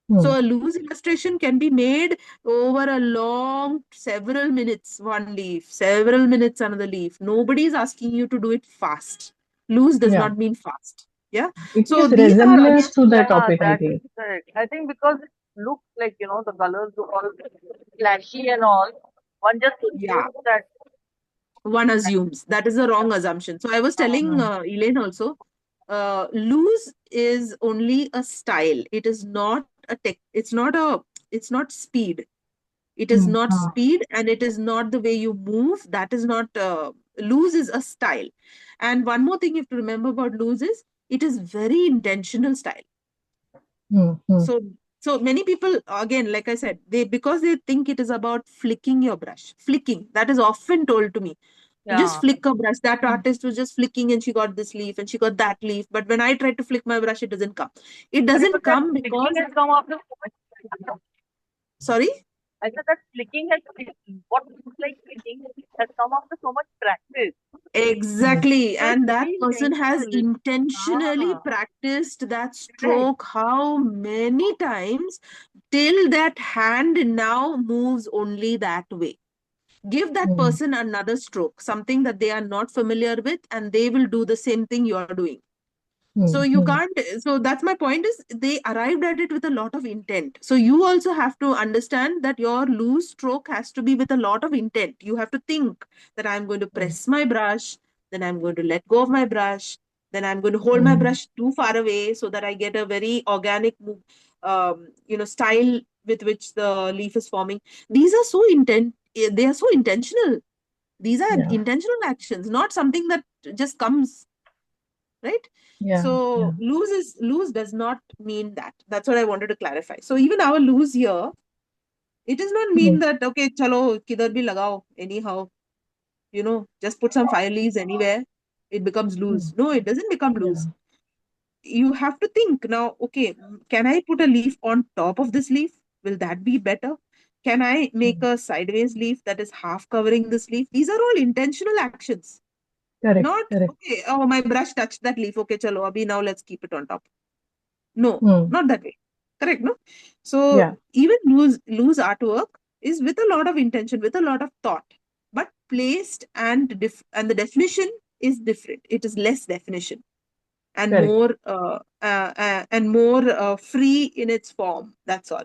hmm, So a loose illustration can be made over a long several minutes, one leaf, several minutes, another leaf. Nobody is asking you to do it fast. Loose does yeah. not mean fast. Yeah. It So gives these are again, resemblance to the yeah, topic, I that is think. correct. I think because it looks like, the colors look all flashy and all, one just yeah, assumes that. one assumes. That is a wrong assumption. So I was telling Hmm, Elaine also, loose is only a style. It is not a tech. It's not speed. It is hmm, not hmm. speed, and it is not the way you move. That is not loose is a style. And one more thing you have to remember about loose is it is very intentional style. Hmm, hmm. So many people, again, like I said, they because they think it is about flicking your brush. Flicking, that is often told to me. You just Yeah. flick a brush. That Hmm. artist was just flicking and she got this leaf and she got that leaf. But when I try to flick my brush, it doesn't come. It But doesn't that come flicking because, has come after so much practice. sorry? I said that flicking what looks like flicking has come after so much practice. Hmm. Exactly. So it's And that very person has intentional. intentionally Ah, practiced that correct. stroke how many times till that hand now moves only that way. Give that Hmm. person another stroke, something that they are not familiar with, and they will do the same thing you're doing. So Hmm. you Hmm. can't, so that's my point is they arrived at it with a lot of intent. So you also have to understand that your loose stroke has to be with a lot of intent. You have to think that I'm going to Hmm. press my brush, then I'm going to let go of my brush, then I'm going to hold my Hmm. brush too far away so that I get a very organic move, style with which the leaf is forming. These are so they are so intentional. These are Yeah. intentional actions, not something that just comes, right? Yeah. So loose does not mean that. That's what I wanted to clarify. So even our loose here, it does not mean that okay, chalo kidhar bhi lagao anyhow, just put some 5 leaves anywhere, it becomes loose. No, it doesn't become loose. You have to think now, okay, can I put a leaf on top of this leaf? Will that be better? Can I make a sideways leaf that is half covering this leaf? These are all intentional actions. Correct. Not, Correct. okay, oh, my brush touched that leaf. Okay, chalo, abhi now let's keep it on top. No, not that way. Correct, no? So Yeah. even loose artwork is with a lot of intention, with a lot of thought, but placed and the definition is different. It is less definition and Correct. more free in its form. That's all.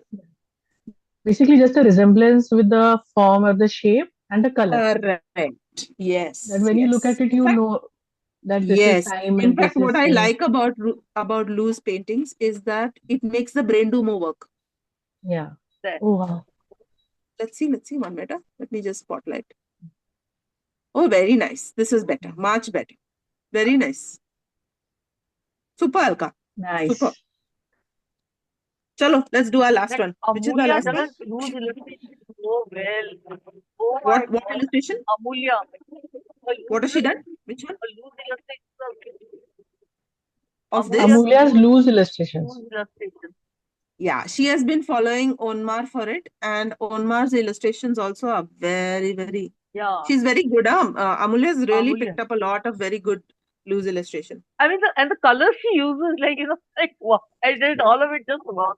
Basically, just a resemblance with the form or the shape and the color. Correct. That Yes. when you look Yes. at it, In you fact, know that this is yes. time In and fact, this what is I paint. like about loose paintings is that it makes the brain do more work. Yeah. There. Oh wow. Let's see one better. Let me just spotlight. Oh, very nice. This is better. Much better. Very nice. Super, Alka. Super. Nice. Chalo, let's do our last That one. Which is the Amulya last one? doesn't use illustration so well. Oh my What God, illustration? Amulya. What has she done? Which one? A loose illustration. Of Amulya's this? Amulya's loose illustrations. loose illustration. Yeah, she has been following Onmar for it, and Onmar's illustrations also are very, very. Yeah, She's very good. Amulya has really Amulya. picked up a lot of very good loose illustration. I mean, the colors she uses, like, like, wow, I did all of it just wow.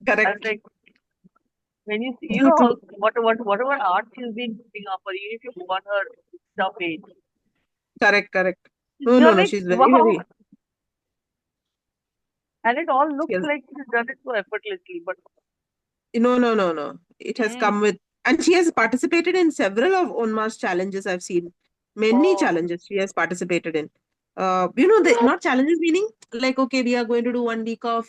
I was Correct. like, when you see, True, true. whatever art she's been putting up, or even if you go on her stuff page, Correct, correct. No, no, you're no. like, She's very, wow. very. And it all She looks has, like she's done it so effortlessly. But no, no, no, no. It has mm, come with, and she has participated in several of Onmar's challenges. I've seen many oh, challenges she has participated in. Not challenges meaning like, okay, we are going to do 1 week of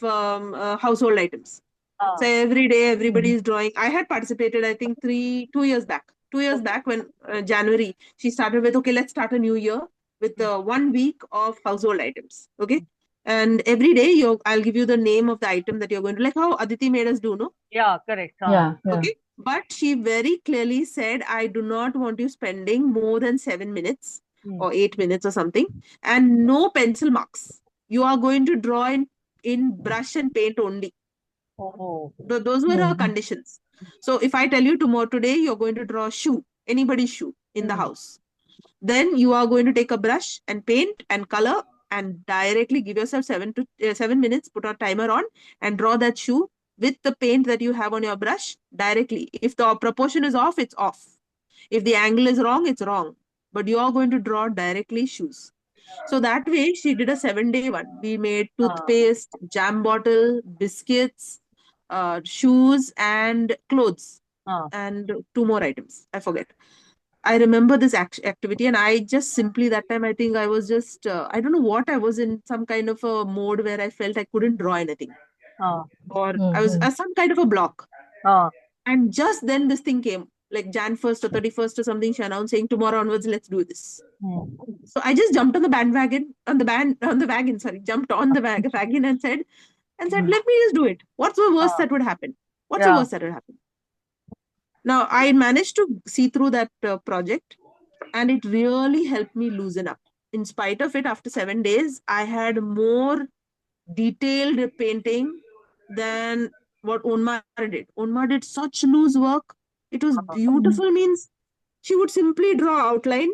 household items. So ah, every day, everybody is drawing. I had participated, I think, 2 years back. 2 years okay, back when January, she started with, okay, let's start a new year with mm, 1 week of household items. Okay. And every day, I'll give you the name of the item that you're going to, like how Aditi made us do, no? yeah, correct, Yeah. Yeah. Okay. But she very clearly said, I do not want you spending more than 7 minutes mm, or 8 minutes or something, and no pencil marks. You are going to draw in brush and paint only. oh, Those were our conditions. So if I tell you today you're going to draw a shoe, anybody's shoe in the mm, house, then you are going to take a brush and paint and color and directly give yourself 7 minutes, put a timer on and draw that shoe with the paint that you have on your brush directly. If the proportion is off, it's off. If the angle is wrong, it's wrong. But you are going to draw directly shoes. So that way, she did a 7-day one. We made ah, toothpaste, jam bottle, biscuits, shoes, and clothes, ah, and two more items. I forget. I remember this activity, and I just simply that time I think I was just I don't know what I was in, some kind of a mode where I felt I couldn't draw anything, ah, or I was some kind of a block. ah, And just then this thing came, like Jan 1st or 31st or something. She announced saying tomorrow onwards, let's do this. mm, So I just jumped on the bandwagon, on the wagon, sorry, jumped on the wagon and said, let me just do it. What's the worst ah, that would happen? What's the yeah, worst that would happen? Now, I managed to see through that project, and it really helped me loosen up. In spite of it, after 7 days, I had more detailed painting than what Onma did. Onma did such loose work. It was ah, beautiful, means she would simply draw outline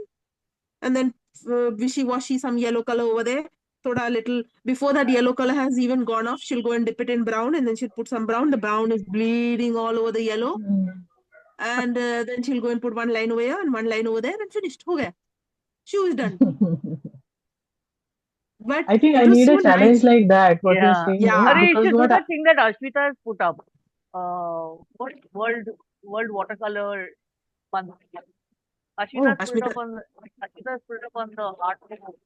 and then wishy-washy some yellow color over there. Thoda little before that yellow color has even gone off, she'll go and dip it in brown, and then she'll put some brown. The brown is bleeding all over the yellow, and then she'll go and put one line over here and one line over there, and finished. Ho gaya. Shoe is done. But I think I it was need so a challenge nice. like that, what you're yeah. saying, no? Yeah. Arey, you Because should do what that thing that Ashmita has put up. What World Watercolor Month. oh, Ashmita. Ashmita has put it up on the art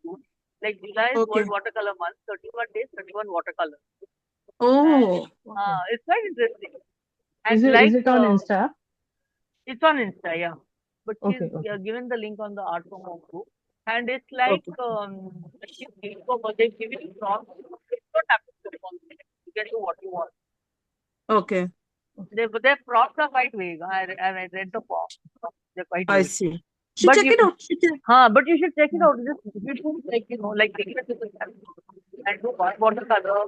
group. Like July is World Okay. Watercolor Month, 31 days, 31 watercolor. And Oh. it's quite interesting. is And it like on Insta? it's on Insta, yeah. But she's Okay, okay. given the link on the art from home group. And it's like Okay. they give you prompts. You don't have to respond. You can do what you want. Okay. Their prompts are quite vague. I read the form. They're quite I vague. see. Should But check you, it out. Should check. but you should check it out. Just you should like take it to the and do one watercolor.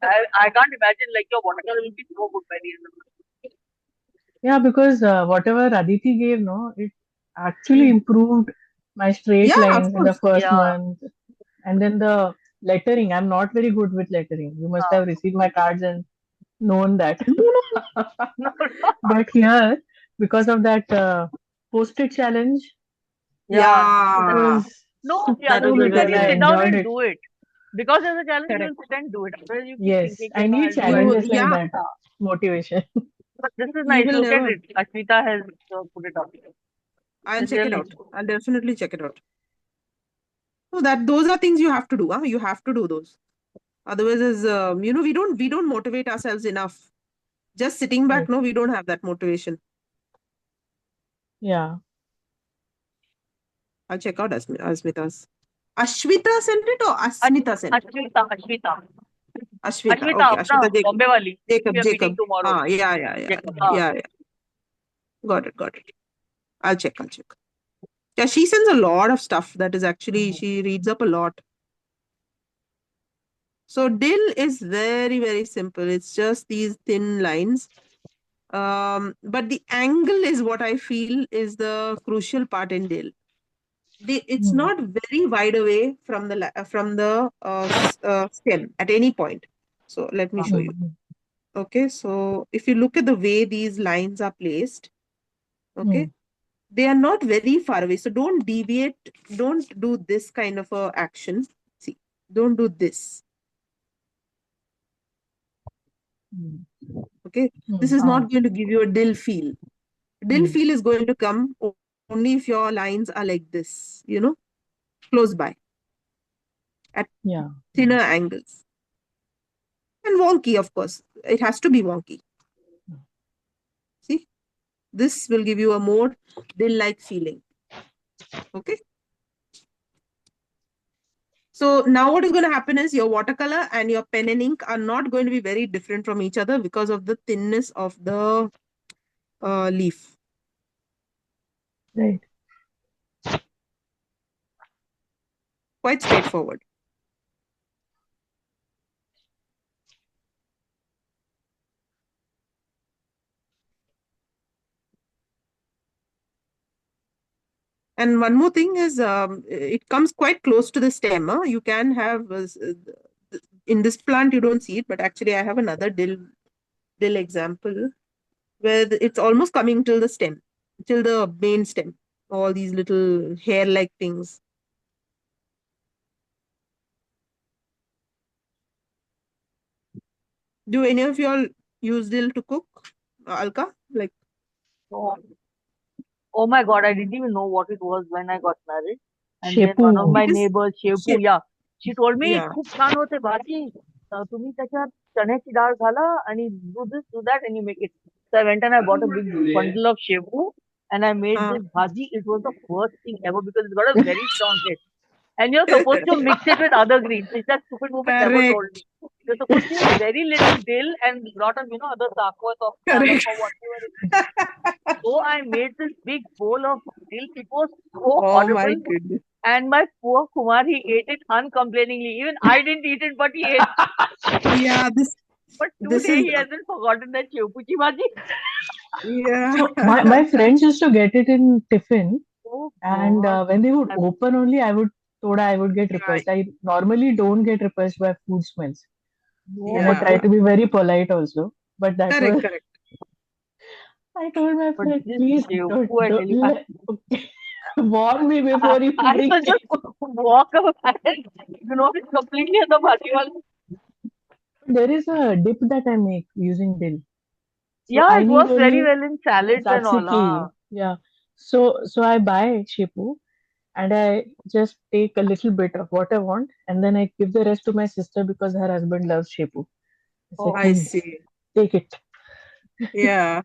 I can't imagine like your watercolor will be so good by the end of the day. Yeah, because whatever Aditi gave, no, it actually Mm. improved my straight Yeah, of lines in the course. first Yeah. month. And then the lettering, I'm not very good with lettering. You must Uh, have received my cards and known that. No, no. no, But here, because of that post-it challenge, yeah. it Yeah. was No, yeah, That super was a because good. good you I sit one. down enjoyed and it. do it. Because there's a challenge, you Correct. will sit and do it. Otherwise, you keep Yes, thinking, I "Kya, need I'll do it." You, challenges like yeah, that. Motivation. But this is you nice. will Look at never. it. Ashmita has put it up. I'll It's check it really out. I'll definitely check it out. So that those are things you have to do. Huh? You have to do those. Otherwise, we don't motivate ourselves enough. Just sitting back, Right. no, we don't have that motivation. Yeah. I'll check out Asmita's. Ashwita sent it or Asmita sent? Ashmita. Ashwita. Ashmita, Okay, अपना Ashwita Jacob. Bombay वाली. We Jacob, are meeting Jacob. tomorrow. Ah, yeah. Jacob. हाँ. Yeah. Got it, got it. I'll check. Yeah, she sends a lot of stuff that is actually, she reads up a lot. So dill is very, very simple. It's just these thin lines. But the angle is what I feel is the crucial part in dill. It's Mm. not very wide away from the stem at any point. So let me show you. Mm. Okay, so if you look at the way these lines are placed, okay, Mm. they are not very far away. So don't deviate. Don't do this kind of a action. See, don't do this. Mm. Okay, this Mm. is not going to give you a dill feel. Dill Mm. feel is going to come only if your lines are like this, close by at Yeah. thinner angles. And wonky, of course. It has to be wonky. See, this will give you a more dill-like feeling. Okay. So now what is going to happen is your watercolor and your pen and ink are not going to be very different from each other because of the thinness of the leaf. Right. Quite straightforward. And one more thing is it comes quite close to the stem. You can have, in this plant you don't see it, but actually I have another dill example where it's almost coming till the stem, till the main stem. All these little hair-like things. Do any of y'all use dill to cook, Alka? Like, So, oh my God, I didn't even know what it was when I got married. And then one of Shepu. it my is neighbors, Shepu, shape. yeah, she told me Yeah. खूप छान होते भाजी. तुम्ही त्याच्यात चण्याची डाळ घाला आणि do this, do that, and you make it. So I went and I bought a big bundle of Shepu and I made Uh, this bhaji. It was the worst thing ever because it's got a very strong taste. And you're supposed to mix it with other greens, which that stupid woman never told correct. me. You're supposed to use very little dill and lot of, other sakwat of palak Correct. or whatever it is. So I made this big bowl of dill. It was so Oh my horrible. goodness. And my poor Kumar, he ate it uncomplainingly. Even I didn't eat it, but he ate. Yeah, But this today is he hasn't forgotten that chewpuchi bhaji. yeah. So my friends used to get it in tiffin, Oh and God. when they would open only, I would get Yeah, repulsed. I normally don't get repulsed by food smells, No, and I but yeah. try this, to be very polite also. But that Correct, was correct. I told my but friend, this please chewpu, I tell you, okay, warn me before you I bring will it. just walk away. It's completely at the bhaji wala. There is a dip that I make using dill. So Yeah, I it need works very only well in salads and all. tzatziki. Yeah. So I buy shepu and I just take a little bit of what I want and then I give the rest to my sister because her husband loves shepu. I say, Oh, I please see. take it. Yeah.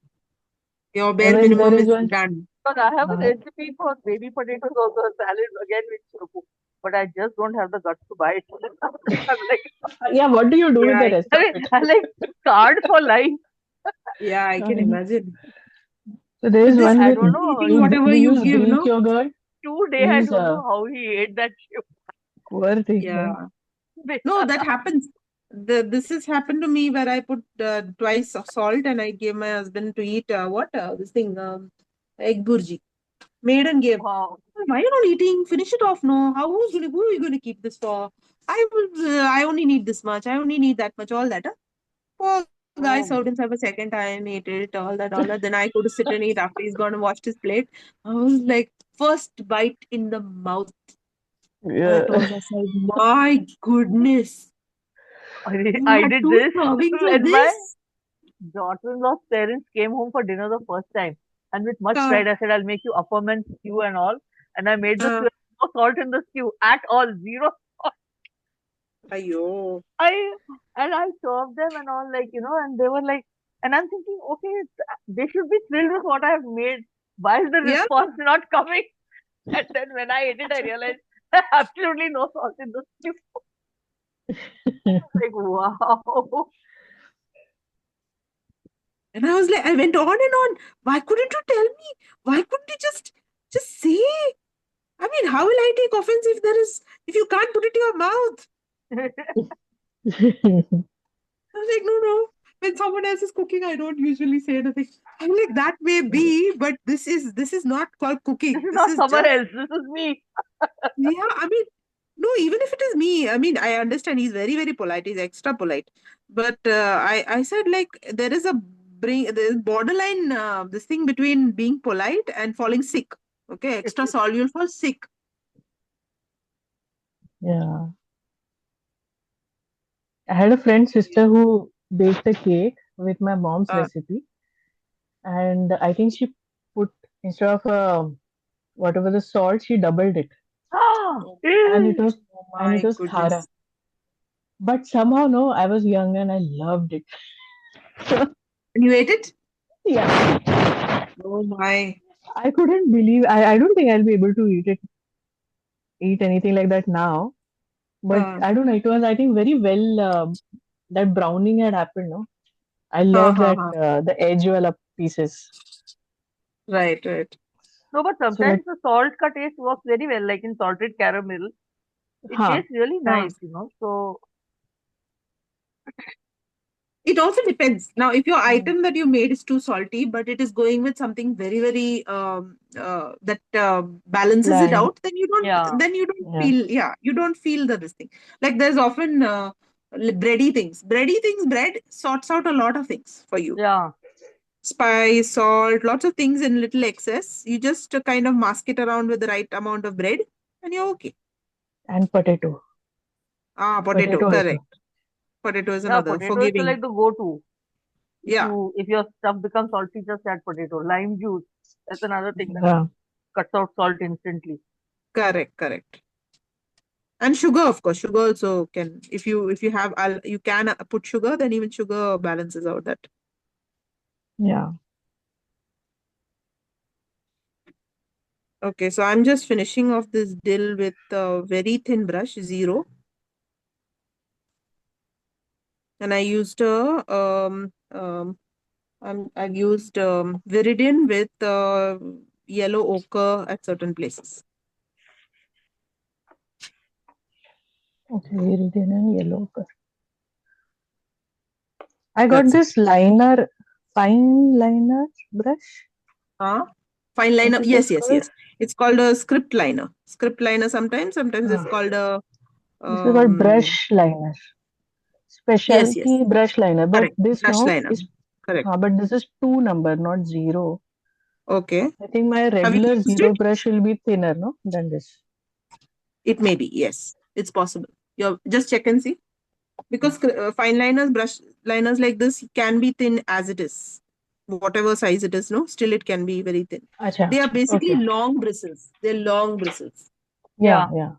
Your And bare when there minimum is is one, done. But I have a Uh, recipe for baby potatoes also, a salad again with tofu. But I just don't have the guts to buy it. I'm like, yeah, what do you do with Yeah, the I, rest I of mean, it? I'm like scarred for life. yeah, I can Um, imagine. so there But is this one I with don't kid know. eating whatever we you use give, Greek no? yogurt. Today, We I use don't know how he ate that shit. poor thing, man. Yeah. No, that happens. This has happened to me where I put twice of salt and I gave my husband to eat this thing, egg burji. Made and gave. Wow. Why are you not eating? Finish it off. No, who are you going to keep this for? I only need this much. I only need that much. All that. Huh? Poor guy Oh, served himself a second time, ate it, all that, all that. Then I go to sit and eat after he's gone and washed his plate. I was like, first bite in the mouth. And I Yeah. told myself, my goodness, you I had did two this servings of when my this? daughter-in-law's parents came home for dinner the first time. And with much Uh, pride, I said, I'll make you upperman stew and all. And I made the uh, stew. No salt in the stew at all. Zero salt. ayo. I and I served them and all and they were like, and I'm thinking, okay, they should be thrilled with what I have made. Why is the Yeah. response not coming? And then when I ate it, I realized absolutely no salt in the stew. Like, wow. And I was like, I went on and on. Why couldn't you tell me? Why couldn't you just say? I mean, how will I take offense if you can't put it in your mouth? I was like, no, no. When someone else is cooking, I don't usually say anything. I'm like, that may be, but this is not called This cooking. is This not is someone just else. This is me. yeah. I mean, no, even if it is me, I mean, I understand he's very, very polite. He's extra polite. But I said like there's borderline this thing between being polite and falling sick. Okay, extra salt, you'll fall sick. Yeah. I had a friend's sister who baked a cake with my mom's Uh, recipe, and I think she put instead of whatever the salt, she doubled it, Ah, oh, and it was oh and it my was khara. goodness. But somehow, no, I was young and I loved it. And you ate it? Yeah, Oh my. I couldn't believe. I don't think I'll be able to eat anything like that now. But Uh, I don't know. It was, I think, very well. That browning had happened. No, I ha, love ha, that ha. the edge wala pieces. Right, right. no, but So like, sometimes the salt ka taste works very well, like in salted caramel. It huh? tastes really Huh. nice. So, It also depends. Now, if your mm, item that you made is too salty, but it is going with something very, very that balances it Bland. out, yeah, then you don't Yeah. feel, yeah, you don't feel this thing. Like there's often bready things. Bread sorts out a lot of things for you. yeah. Spice, salt, lots of things in little excess. You just kind of mask it around with the right amount of bread, and you're okay. And potato. Ah, potato, Potato correct. also. Potato is Yeah, another potato is forgiving. like the go-to. Yeah, If your stuff becomes salty, just add potato. Lime juice. That's another thing that Yeah. cuts out salt instantly. correct, correct. And sugar, of course, sugar also can. If you have, you can put sugar. Then even sugar balances out that. Yeah. Okay, so I'm just finishing off this dill with a very thin brush, zero, and I used I've used viridian with yellow ochre at certain places. Okay. Iridian and yellow. I got That's it. this liner, fine liner brush. Huh? Fine What liner. is Yes, this yes, called? yes. It's called a script liner. Script liner sometimes. Sometimes it's Ah, called a this is called um. brush liner. Yes, yes. Specialty brush liner. But Correct. this Brush no liner. is Correct. but this is 2 number, not 0. Okay. I think my Have you regular used 0 it? brush will be thinner, no, than this. It may be. Yes, it's possible. You just check and see because fine liners, brush liners like this can be thin as it is, whatever size it is. No, still it can be very thin. Acha. They are basically Okay. long bristles. They're long bristles, Yeah, Yeah. yeah.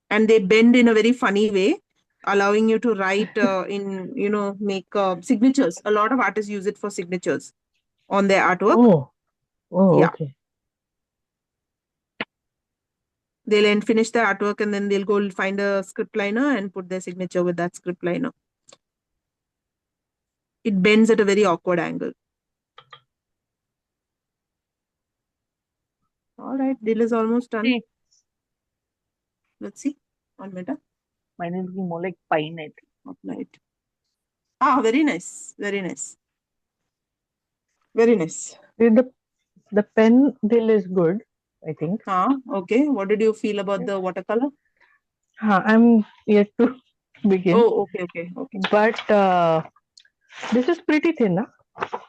and they bend in a very funny way. allowing you to write make signatures. A lot of artists use it for signatures on their artwork. Oh, oh, Yeah, okay. they'll end finish the artwork and then they'll go find a script liner and put their signature with that script liner. It bends at a very awkward angle. All right, Dill is almost done. See, Let's see. 1 minute. mine is looking more like pine, I think. Not light. Ah, very nice. Very nice. Very nice. The pen Dill is good, I think. Okay. What did you feel about the watercolor? I'm yet to begin, Oh, okay, okay, okay. but this is pretty thin, huh?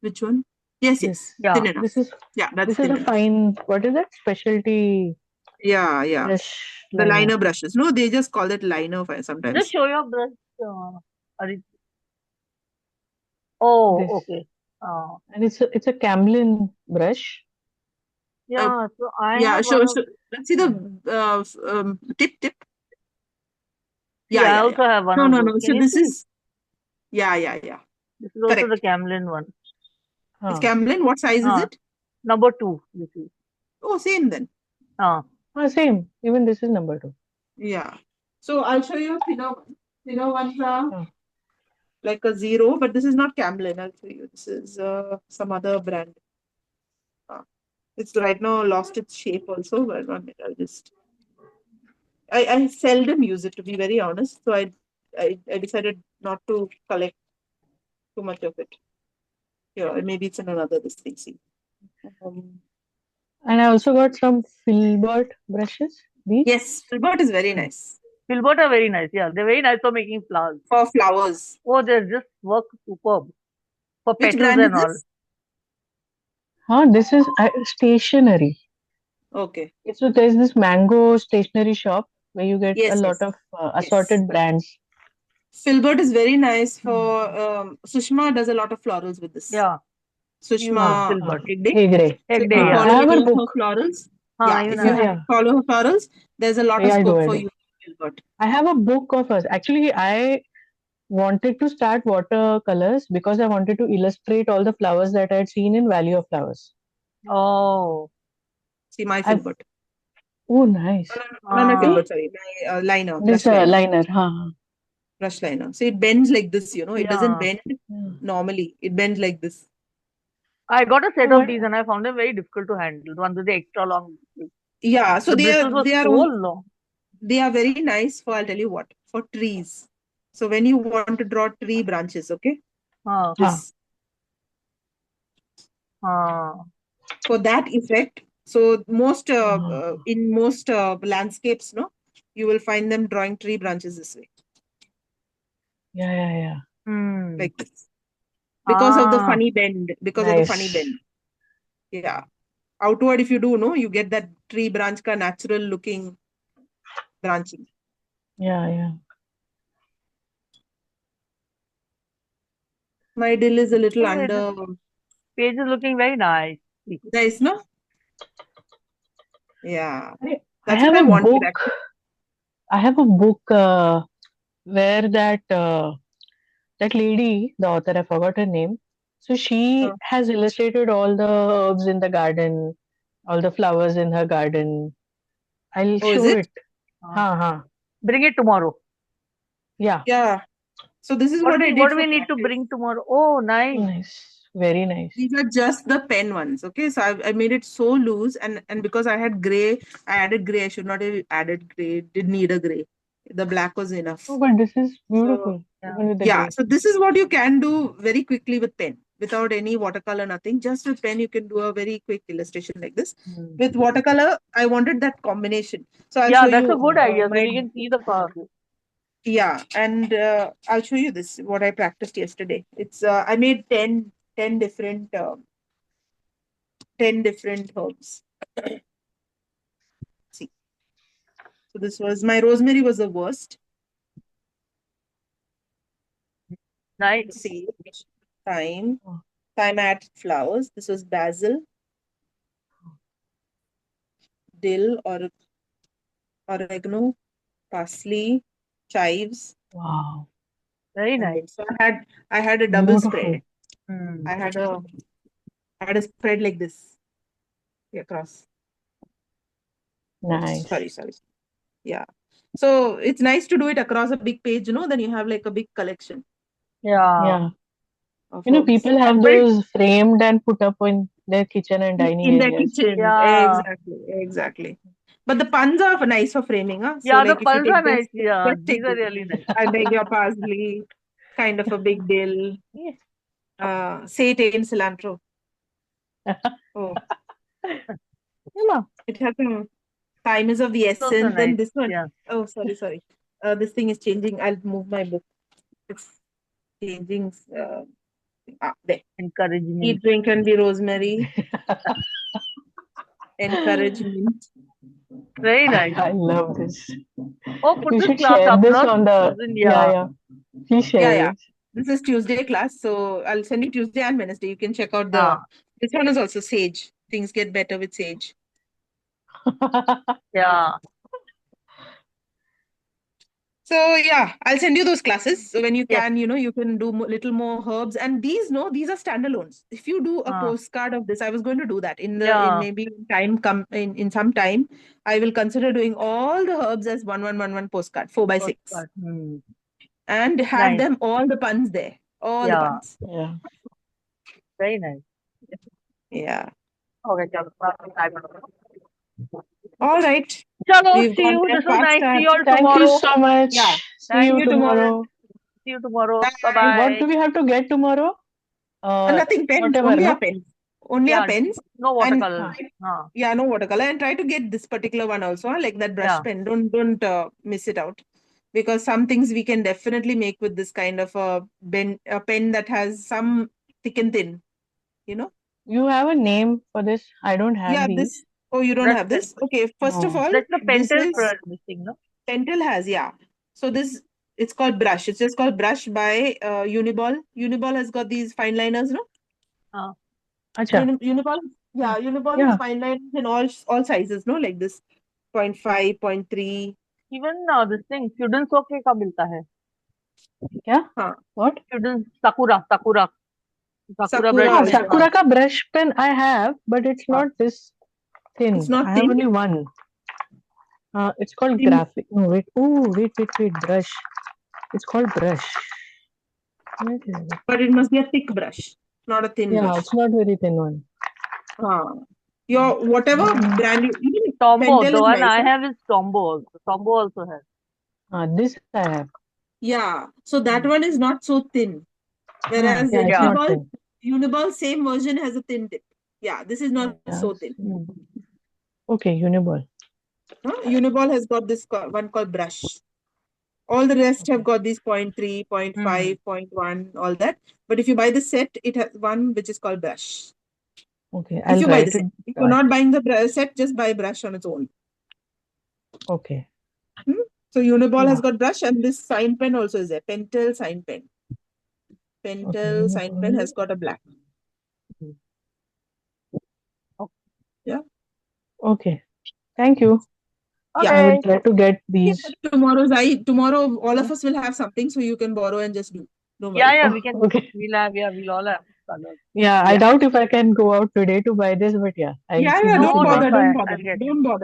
Which one? Yes, This yes. Yeah. Thin enough. Yeah, that's this is thin a enough. fine. What is that? Specialty Yeah, yeah. brush The liner. liner brushes. No, they just call it liner Just sometimes. show your brush. Aditi. Oh, This, okay. and it's a Camlin brush. Yeah, so I Yeah, have one of. let's see the tip. See, Yeah, I yeah, yeah. also have one No, of no, those. no. So Can you this see? is, yeah. This is also the Correct. Camlin one. It's Huh. Camlin. What size is it? Number 2. This is. Oh, same then. Same. Even this is number 2. Yeah. So I'll show you thinner ones are Huh. like a 0, but this is not Camlin. I'll show you. This is some other brand. It's right now lost its shape also, but 1 minute, I seldom use it, to be very honest. So I decided not to collect too much of it. Yeah, maybe it's in another this thing. See. And I also got some filbert brushes. These. Yes, filbert is very nice Filbert are very nice. Yeah, they're very nice for making flowers. for flowers. Oh, they just work superb for Which petals brand is and all. this? This is stationery. Okay. So there's this mango stationery shop where you get a Yes, lot yes, of yes. assorted brands. Filbert is very nice for Sushma does a lot of florals with this. Yeah, Sushma Filbert. Hegde. Hegde. So if Hegde, you yeah. I follow have her any of book. her florals, Even if I you have. Yeah. follow her florals, there's a lot of Yeah, I do. scope I for do. you, Filbert. I have a book of hers. Actually, I wanted to start watercolors because I wanted to illustrate all the flowers that I had seen in Valley of Flowers. Oh. See my I've Filbert. Oh, nice. Not my Ah. Filbert, sorry. My liner, This brush liner. liner, huh? Brush liner. So it bends like this, It doesn't Yeah. bend Yeah. normally. It bends like this. I got a set Oh, of these and I found them very difficult to handle. The ones with the extra long. Yeah, so The they bristles were so are long. they are very nice for, I'll tell you what, for trees. So when you want to draw tree branches, okay, Ah. this for that effect. So most in most landscapes, no, you will find them drawing tree branches this way, Yeah. like this, because of the Ah. funny bend. Because of the funny Nice. bend. Yeah. Outward, if you do, no, you get that tree branch ka natural looking branching. Yeah. My dill is a little Oh, this under page is looking very nice. nice, no? Yeah. I That's what have I a wanted book. actually. I have a book where that lady, the author, I forgot her name. So she has illustrated all the herbs in the garden, all the flowers in her garden. I'll Oh, is show it? it. Ha. Bring it tomorrow. Yeah. Yeah. So this is what I What did do for we need to practice. bring tomorrow? Oh, nice. Nice. Very nice. These are just the pen ones. Okay. So I made it so loose, and because I had gray, I added gray. I should not have added gray. Didn't need a gray. The black was enough. Oh, but this is So beautiful. Even with the yeah. gray. So this is what you can do very quickly with pen, without any watercolor, nothing. Just with pen, you can do a very quick illustration like this. With watercolor, I wanted that combination. So I'll show That's you a good idea. So my we can see the color. yeah, and I'll show you this what I practiced yesterday. It's I made 10 different 10 different herbs. See, so this was my rosemary was the worst. Nice. Sage, thyme, thyme added flowers. This was basil, dill or oregano, parsley, chives, Wow. Very and nice. so I had a double Beautiful. spread. Hmm. I had a spread like this across. Oops, Nice. sorry. Yeah. So it's nice to do it across a big page, then you have like a big collection Yeah. Yeah. of You know, herbs. people have But those framed and put up in their kitchen and dining in the areas. kitchen, Yeah. exactly. But the puns are nice for framing, huh? So Yeah, the like if you pulse are take nice. this, Yeah, just these take are this. really nice. I beg your parsley, kind of a big dill, Yes. sage and cilantro. Oh, Yeah, it has some time is of the it's also essence. Then nice. this one. Yeah. Oh, sorry. This thing is changing. I'll move my book. It's changing. There. Encouragement. Eat, drink, and be rosemary. Encouragement. Very nice. I love this. Oh, put You this should class share up, this no? on the. Yeah. Yeah. Please share Yeah. it. This is Tuesday class, so I'll send you Tuesday and Wednesday. You can check out Ah, this one is also sage. Things get better with sage. yeah. So yeah, I'll send you those classes. So when you Yes. can, you can do little more herbs. And these, no, these are standalones. If you do a Ah, postcard of this, I was going to do that in yeah. maybe in some time. I will consider doing all the herbs as one postcard, 4x6, Postcard. Hmm. and have Nice. them all the puns there, all the Yeah. puns. Yeah. Very nice. Yeah. Okay, chalo. All right. Chalo, We've see gone you. there This was fast. nice. See you all Thank you tomorrow. so much. Yeah. See See Thank you you you. tomorrow. tomorrow. See you tomorrow. Bye. What Bye-bye. do we have to get tomorrow? Nothing pens, Whatever, only our no? pens. Only our Yeah, pens. no And watercolors. Ah, yeah, no watercolor. And try to get this particular one also, like that brush yeah. pen. Don't miss it out. Because some things we can definitely make with this kind of a pen that has some thick and thin, you know? You have a name for this? I don't have Yeah, these. this. Oh, you don't Brush have pen. this? Okay, first of No. all, That's the this pentel is this thing, no? Pentel has, yeah. So it's called brush. It's just called brush by Uniball. Uniball has got these fine liners, no? Ah, Acha. Uniball, yeah, Uniball has Yeah. fine lines in all sizes, no? Like this 0.5, 0.3. even this thing, students okay का मिलता है. Yeah. Huh. What? Students Sakura Sakura brush Ah, pen. also Sakura has. ka brush pen I have, but it's Ah, not this It's thin. not I have thin. only one. It's called Thin, graphic. No, wait. Oh, wait. Brush. It's called brush. Where is it? but it must be a thick brush, not a thin Yeah, brush. it's not very thin one. Your whatever Mm. brand even Tombow. Pentel The is one nice, I huh? have is Tombow also. Tombow also has. This I have. Yeah. So that Hmm. one is not so thin. Whereas Yeah, it's Yeah. not thin. Uniball, same version has a thin tip. Yeah, this is not Yeah. so thin. Hmm. Okay, Uniball. Uniball has got this one called brush. All the rest have Okay. got these 0.3, Hmm. 0.5, 0.1, all that. But if you buy the set, it has one which is called brush. Okay, If I'll you buy the write set. it If you're down. not buying the set, just buy brush on its own. Okay. So Uniball has Yeah. got brush, and this sign pen also is there. Pentel sign pen. Okay, Pentel sign pen Uniball. has got a black. Yeah. Okay. Thank you. Yeah. I will Okay. try to get Yeah, these. tomorrow all Yeah. of us will have something, so you can borrow and just do. Don't Yeah, worry. yeah, Oh, we can. okay. We'll all have colors. Yeah, I Yeah. doubt if I can go out today to buy this, but yeah, I'll Yeah, see. yeah, We'll don't see No, what. don't bother, don't buy. bother. I'll get.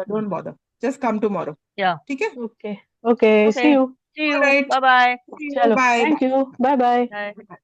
Don't bother. Just come tomorrow. Yeah. Okay? Okay. Okay. See Okay. you. See All you. right. Bye-bye. See you. Chalo. Bye. Thank you. Bye bye. Bye.